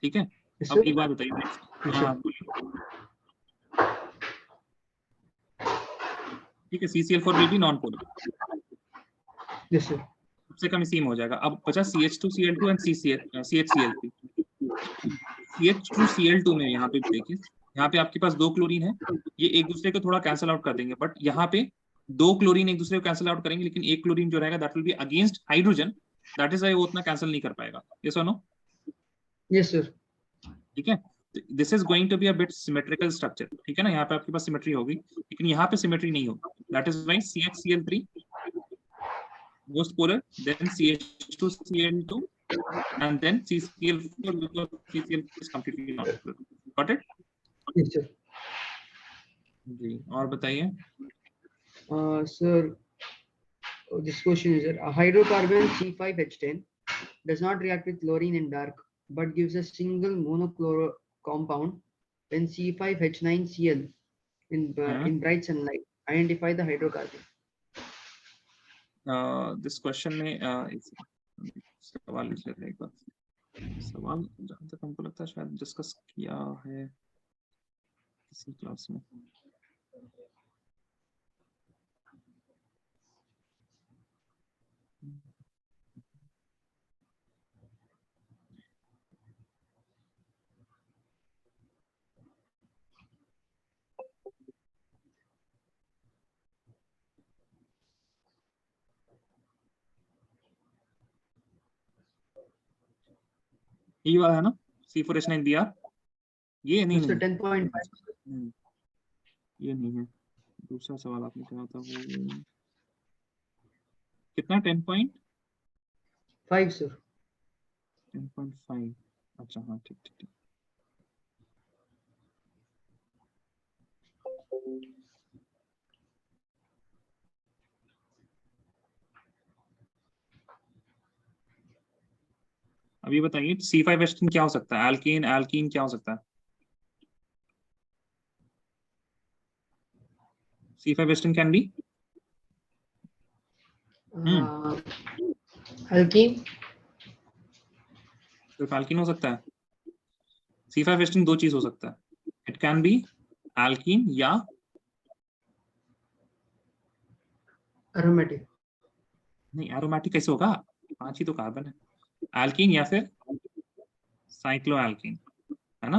ठीक है, Yes, अब sir. एक बात बताइए, Yes, हाँ sir. बोलिए। ठीक है, CCl4 will be non polar, Yes, sir. सबसे कम इसी में हो जाएगा। अब बचा CH2Cl2 एंड CHCl3। CH2Cl2 में यहाँ पे देखिए, यहाँ पे आपके पास दो क्लोरीन है, ये एक दूसरे को थोड़ा कैंसिल आउट कर देंगे, बट यहाँ पे दो क्लोरीन एक दूसरे को कैंसिल आउट करेंगे, लेकिन एक क्लोरीन जो रहेगा that will be against hydrogen, that is why वो उतना कैंसिल नहीं कर पाएगा। यस और नो? Yes, sir. ठीक है, this is going to be a bit symmetrical structure. ठीक है ना, यहाँ पे आपके पास सिमेट्री होगी, लेकिन यहाँ पे सिमेट्री नहीं होगी, that is why CHCl3 most polar, then CH2Cl2, and then CCl4, because CCl4 is completely not polar. Got it? Yes, sir. जी, और बताइए। Sir, this question is that a hydrocarbon C5H10 does not react with chlorine in dark, but gives a single monochloro compound when C5H9Cl in bright sunlight. Identify the hydrocarbon. This question में सवाल लिख लेते हैं एक बार। सवाल जहाँ तक हमको लगता है शायद डिस्कस किया है, किसी क्लास में। ये वाला है ना, C4H9Br, ये नहीं Mr. नहीं 10.5. नहीं, ये नहीं है। दूसरा सवाल आपने कहा था वो कितना, 10.5? 5, sir. 10.5। अच्छा हाँ, ठीक ठीक ठीक। अभी बताइए C5H10 क्या हो सकता है, एल्कीन एल्कीन क्या हो सकता है? C5H10 can be Alkene. सिर्फ एल्कीन हो सकता है? C5H10 दो चीज हो सकता है, इट कैन बी एल्कीन या Aromatic. नहीं, एरोमेटिक कैसे होगा, 5 ही तो कार्बन है। एल्कीन या फिर साइक्लोएल्कीन, है ना?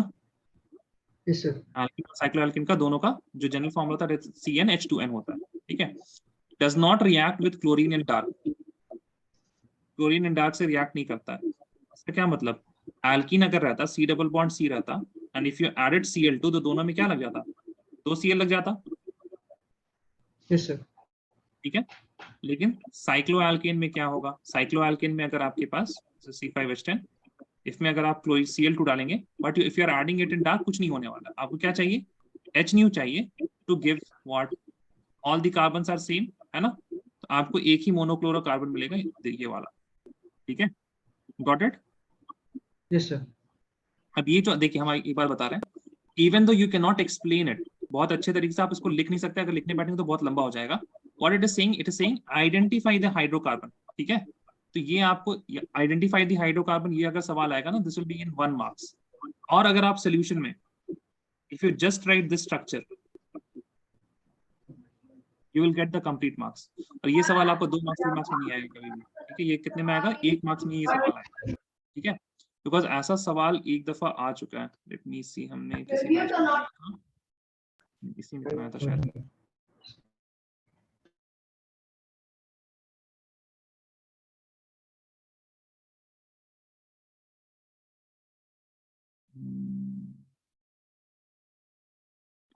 Yes, sir. एल्कीन और साइक्लोएल्कीन का दोनों का जो जनरल फॉर्मूला होता है CnH2n होता है, ठीक है। Does not react with chlorine in dark, chlorine in dark से रिएक्ट नहीं करता है। इसका क्या मतलब, एल्कीन अगर रहता C डबल बॉन्ड C रहता and if you added Cl2 तो दोनों में क्या लग जाता, 2 Cl लग जाता, Yes, sir. ठीक है। लेकिन साइक्लोएल्केन में क्या होगा, साइक्लोएल्केन में अगर आपके पास C5H10, इसमें अगर आप Cl2 डालेंगे, but if you are adding it in dark कुछ नहीं होने वाला। आपको क्या चाहिए, H चाहिए to give what, all the carbons are same, है ना? तो आपको एक ही मोनोक्लोरोकार्बन मिलेगा, ये वाला, ठीक है। Got it? Yes, sir. अब ये जो देखिए हम एक बार बता रहे हैं, even though you can not explain it, बहुत अच्छे तरीके से आप इसको लिख नहीं सकते, अगर लिखने बैठेंगे तो बहुत लंबा हो जाएगा। What it is saying identify the hydrocarbon, ठीक है। तो ये आपको आइडेंटिफाई द हाइड्रोकार्बन, ये अगर सवाल आएगा ना, this will be in 1 marks. और अगर आप सोल्यूशन में if you just right this structure you will get the complete marks. और ये सवाल आपको 2 मार्क्स 3 मार्क्स में नहीं आएगा कभी भी, ठीक है। ये कितने में आएगा, 1 मार्क्स में ये सवाल आएगा, ठीक है। बिकॉज ऐसा सवाल एक दफा आ चुका है, लेट मी सी, हमने किसी इसी में बनाया था शायद।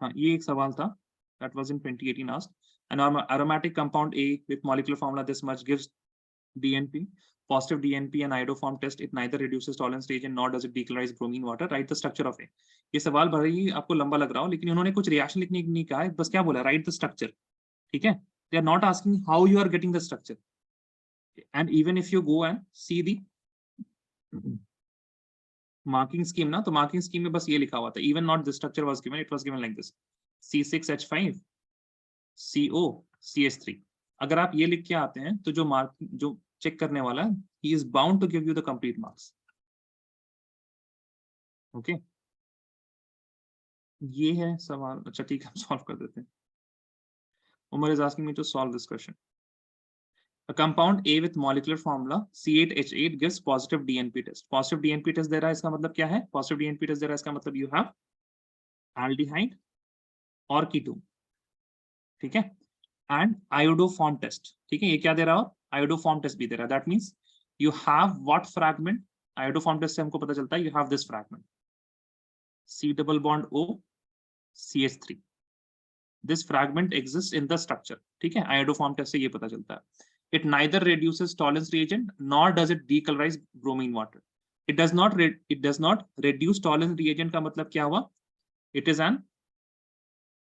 हाँ, ये एक सवाल था, that was in 2018 asked. An aromatic compound A with molecular formula this much gives DNP, positive DNP and iodoform test. It neither reduces tolerance reagent nor does it decolorize bromine water. Write the structure of A. ये सवाल भले ही आपको लंबा लग रहा हो, लेकिन उन्होंने कुछ रिएक्शन लिखने नहीं कहा है, बस क्या बोला, write the structure, ठीक है। They are not asking how you are getting the structure. And even if you go and see the marking scheme ना, तो marking scheme में बस ये लिखा हुआ था, even not the structure was given, it was given like this, C6H5 CO CH3। अगर आप ये लिख के आते हैं तो जो चेक करने वाला है, he is bound to give you the complete marks, okay। ये है सवाल, अच्छा ठीक है, हम सॉल्व कर देते हैं। Umar is asking me to solve this question. A compound A with molecular formula C8H8 gives positive DNP test. Positive DNP test दे रहा है, इसका मतलब क्या है, positive DNP test दे रहा है, इसका मतलब you have aldehyde और ketone, ठीक है। एंड आयोडोफॉर्म टेस्ट, ठीक है। ये क्या दे रहा हो, आयोडोफॉर्म टेस्ट भी दे रहा है, that means you have what fragment, iodoform test से हमको पता चलता है you have this fragment C double bond O CH3, this fragment exist in the structure, ठीक है। आयोडोफॉर्म टेस्ट से ये पता चलता है। It neither reduces tolerance reagent nor does it decolorize bromine water. It does not reduce tolerance reagent का मतलब क्या हुआ, it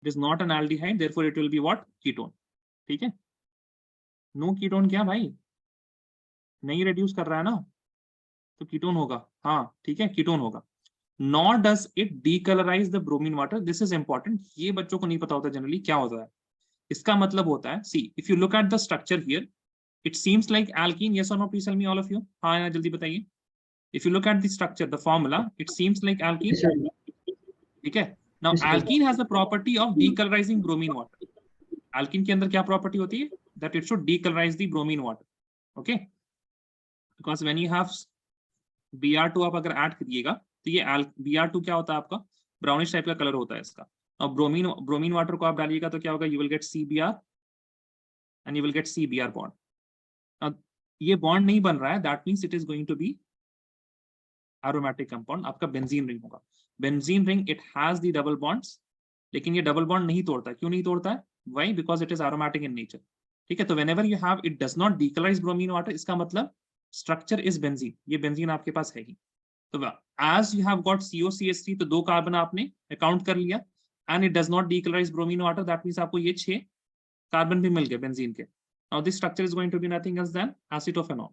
is not an aldehyde, therefore it will be what, ketone, ठीक है। नो कीटोन क्या भाई, नहीं रिड्यूस कर रहा है ना, तो कीटोन होगा, हाँ ठीक है, कीटोन होगा। Not does it decolourise the bromine water, this is important, ये बच्चों को नहीं पता होता जनरली क्या होता है। इसका मतलब होता है, see if you look at the structure here, it seems like alkene, yes और no, please tell me all of you, हाँ ना जल्दी बताइए। If you look at the structure, the formula, it seems like alkene, ठीक है। Now Yes, sir. alkene has the property of decolorizing bromine water. Alkene के अंदर क्या property होती है? That it should decolorize the bromine water. Okay? Because when you have Br2 आप अगर add करिएगा तो ये Br2 क्या होता है आपका? ब्राउनिश टाइप का कलर होता है इसका. अब ब्रोमीन वाटर को आप डालिएगा तो क्या होगा? You will get CBr and you will get CBr bond. Now ये बॉन्ड नहीं बन रहा है, that means it is going to be aromatic compound. आपका बेंजीन रिंग होगा. Benzene ring it has the double bonds, लेकिन ये डबल बॉन्ड नहीं तोड़ता. क्यों नहीं तोड़ता है? Why? Because it is aromatic in nature. ठीक है, तो whenever you have it does not decolorize bromine water, इसका मतलब structure is benzene. ये बेंजीन आपके पास है ही. तो as you have got COCH3, तो 2 कार्बन आपने अकाउंट कर लिया, and it does not decolorize bromine water, that means आपको ये 6 कार्बन भी मिल गए बेंजीन के. Now this structure is going to be nothing else than acetophenol.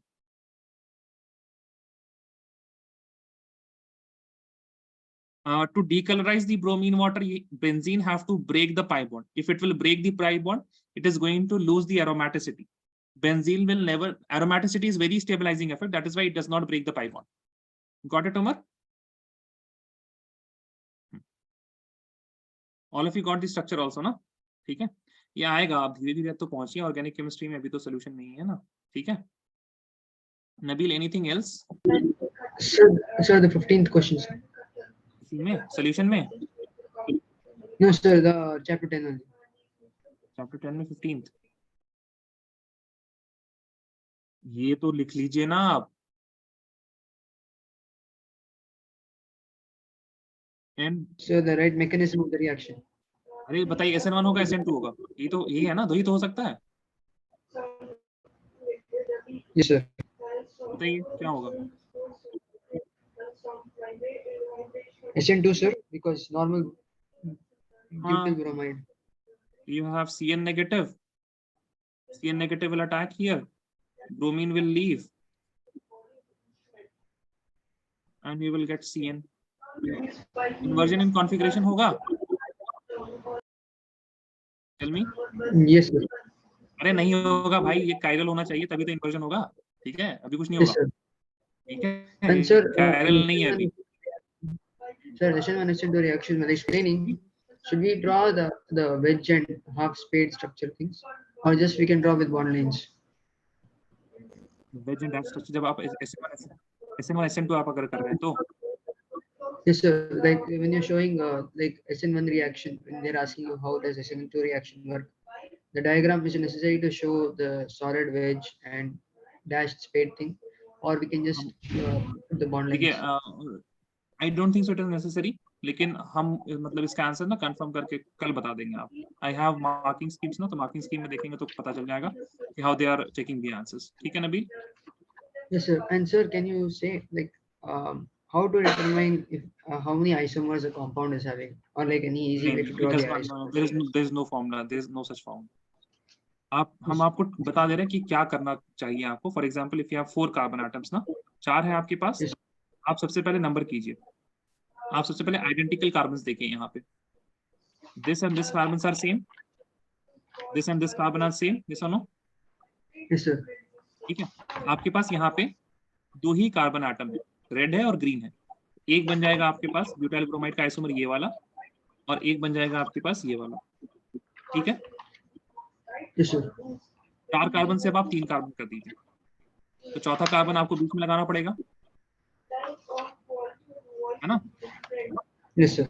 To decolorize the bromine water, benzene have to break the pi bond. If it will break the pi bond, it is going to lose the aromaticity. Benzene will never, aromaticity is very stabilizing effect. That is why it does not break the pi bond. Got it, Umar? All of you got the structure also, ना? ठीक है? ये आएगा, आप धीरे धीरे तो पहुंचिए. Organic chemistry में अभी तो सोल्यूशन नहीं है ना. ठीक है? Nabeel, anything else? Sir, the 15th question, sir. में सोल्यूशन में No, sir, the chapter 10 only. Chapter 10 में 15th. ये तो लिख लीजिए ना आप. And Sir, the right mechanism of the reaction. अरे बताइए, SN1 होगा SN2 होगा? ये तो यही है ना, दो ही तो हो सकता है. Yes, sir. बताइए क्या होगा? SN2, sir, because normal हाँ. butyl bromide. You have CN negative. CN negative will attack here. Bromine will leave. And we will get CN. Inversion in configuration होगा? Tell me. Yes, sir. अरे नहीं होगा भाई, ये कायरल होना चाहिए तभी तो इन्वर्जन होगा. ठीक है, अभी कुछ नहीं Yes, होगा. sir. ठीक है, And sir, कायरल नहीं है अभी. Sir, SN1 SN2 reaction while explaining, should we draw the wedge and half spade structure things, or just we can draw with bond lines? Wedge and dash structure जब आप SN1 SN2 आप अगर कर रहे हैं तो Yes, sir. Like when you're showing like SN1 reaction, when they're asking you how does SN2 reaction work, the diagram is necessary to show the solid wedge and dashed spade thing, or we can just put the bond देखिए, lines. I don't think so it is necessary, लेकिन हम मतलब इसका answer ना confirm करके कल बता देंगे आप. आई हैव मार्किंग स्कीम्स ना, तो मार्किंग स्कीम में देखेंगे तो पता चल जाएगा कि how they are checking the answers. ठीक है Nabeel? Yes, sir. And sir, can you say like how to determine if how many isomers a compound is having, or like any easy way to draw the isomers? there is no formula, there is no such formula. हम आपको बता दे रहे हैं कि क्या करना चाहिए आपको. For example, if you have 4 carbon atoms ना, 4 है आपके पास, Yes. आप सबसे पहले नंबर कीजिए. आप सबसे पहले आइडेंटिकल कार्बन्स देखिए यहाँ पे. This and this carbons are same, this and this carbon are same, this और नो. Yes, sir. ठीक है, आपके पास यहाँ पे 2 ही कार्बन एटम है, रेड है और ग्रीन है. एक बन जाएगा आपके पास ब्यूटाइल ब्रोमाइड का आइसोमर ये वाला, और एक बन जाएगा आपके पास ये वाला. ठीक है, Yes, sir. 4 कार्बन से अब आप 3 कार्बन कर दीजिए, तो चौथा कार्बन आपको बीच में लगाना पड़ेगा, है ना? Yes, sir.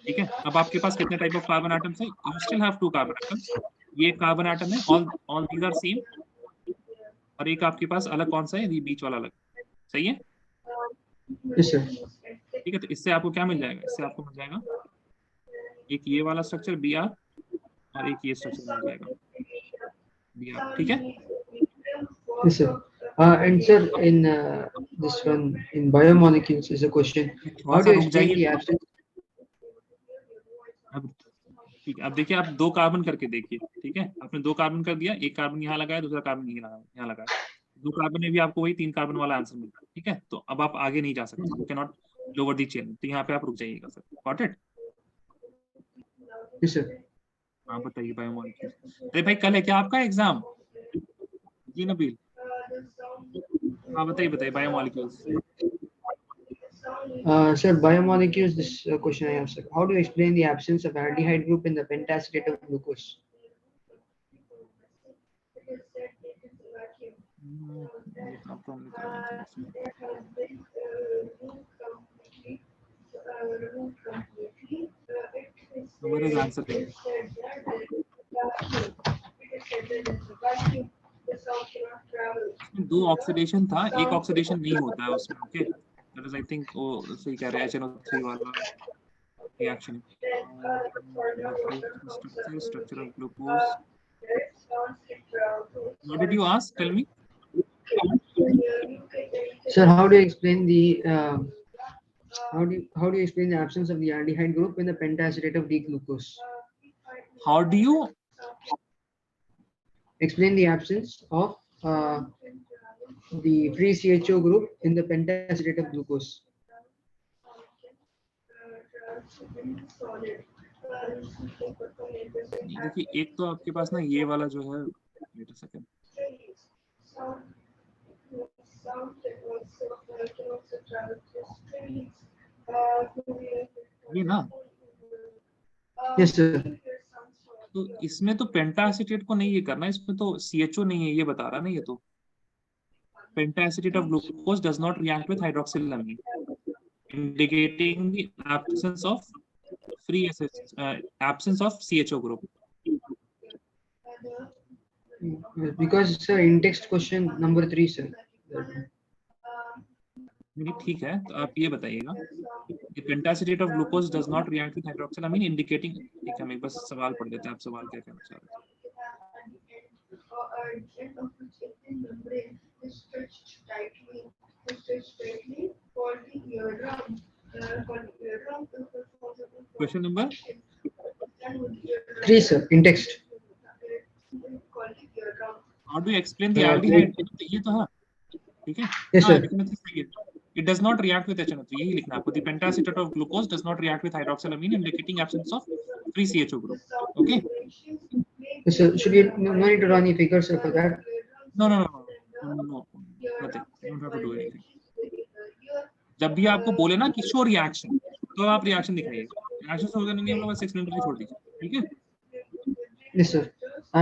ठीक है, अब आपके पास कितने टाइप ऑफ कार्बन एटम्स है? You still have 2 carbon atoms. ये कार्बन एटम है, ऑल दीज आर सेम, और एक आपके पास अलग कौन सा है? ये बीच वाला अलग. सही है? Yes, sir. ठीक है, तो इससे आपको क्या मिल जाएगा? इससे आपको मिल जाएगा एक ये वाला स्ट्रक्चर Br, और एक ये स्ट्रक्चर मिल जाएगा Br. ठीक है? Yes, sir. And sir, in this one, in biomolecules is a question. थोड़ा How सा do you रुक explain the जाइए. absence? अब ठीक है, अब देखिए, आप 2 कार्बन करके देखिए. ठीक है, आपने 2 कार्बन कर दिया, एक कार्बन यहाँ लगाया, दूसरा कार्बन यहाँ लगाया. 2 कार्बन में भी आपको वही 3 कार्बन वाला आंसर मिलता है. ठीक है, तो अब आप आगे नहीं जा सकते, you can not lower the chain. तो यहाँ पे आप रुक जाइएगा sir. Got it? Yes, sir. हाँ बताइए बायोमोलिक्यूल्स. अरे भाई कल है क्या आपका एग्जाम? जी नबील, हाँ बताइए biomolecules. Sir, biomolecules, this question I have, sir. How do you explain the absence of aldehyde group in the pentacetate of glucose? यहाँ तो हमने कराया था इसमें। What is answer? इसमें दो ऑक्सीडेशन था, एक ऑक्सीडेशन नहीं होता है उसमें. Okay, that is I think वो सही कह रहे हैं, HNO3 वाला reaction. Structure of glucose. What did you ask? Tell me. Sir, how do you explain the how do you explain the absence of the aldehyde group in the pentacetate of D-glucose? How do you Explain the absence of the free CHO group in the pentacetate of glucose. देखिए, एक तो आपके पास ना ये वाला जो है, wait a second, ये ना, Yes, sir. तो इसमें तो पेंटाएसिटेट को नहीं ये करना, इसमें तो CHO नहीं है ये बता रहा ना ये तो. Pentacetate of glucose does not react with hydroxylamine, indicating the absence of absence of CHO group. Because sir, in text question number 3, sir. नहीं, ठीक है, तो आप ये बताइएगा, the pentacetate of glucose does not react with hydroxylamine, indicating. ठीक है, हम एक बस सवाल पढ़ लेते हैं, आप सवाल क्या कहना चाह रहे हैं? Question number 3, sir, in text. how do you explain the aldehyde? ये तो है, ठीक है. Yes, हाँ, sir. लिखना तो सही है. It does not react with HNO3, यही लिखना है आपको. The pentacetate of glucose does not react with hydroxylamine, indicating absence of free CHO group. Okay. Yes, sir. Should you no need to run any figures, sir, for that? No, nothing. You don't have to do anything. जब भी आपको बोले ना कि show reaction, तो आप reaction दिखाइए. Reaction से होगा नहीं, हम लोग बस एक्सप्लेनेटरी छोड़ दीजिए, ठीक है. Yes, sir.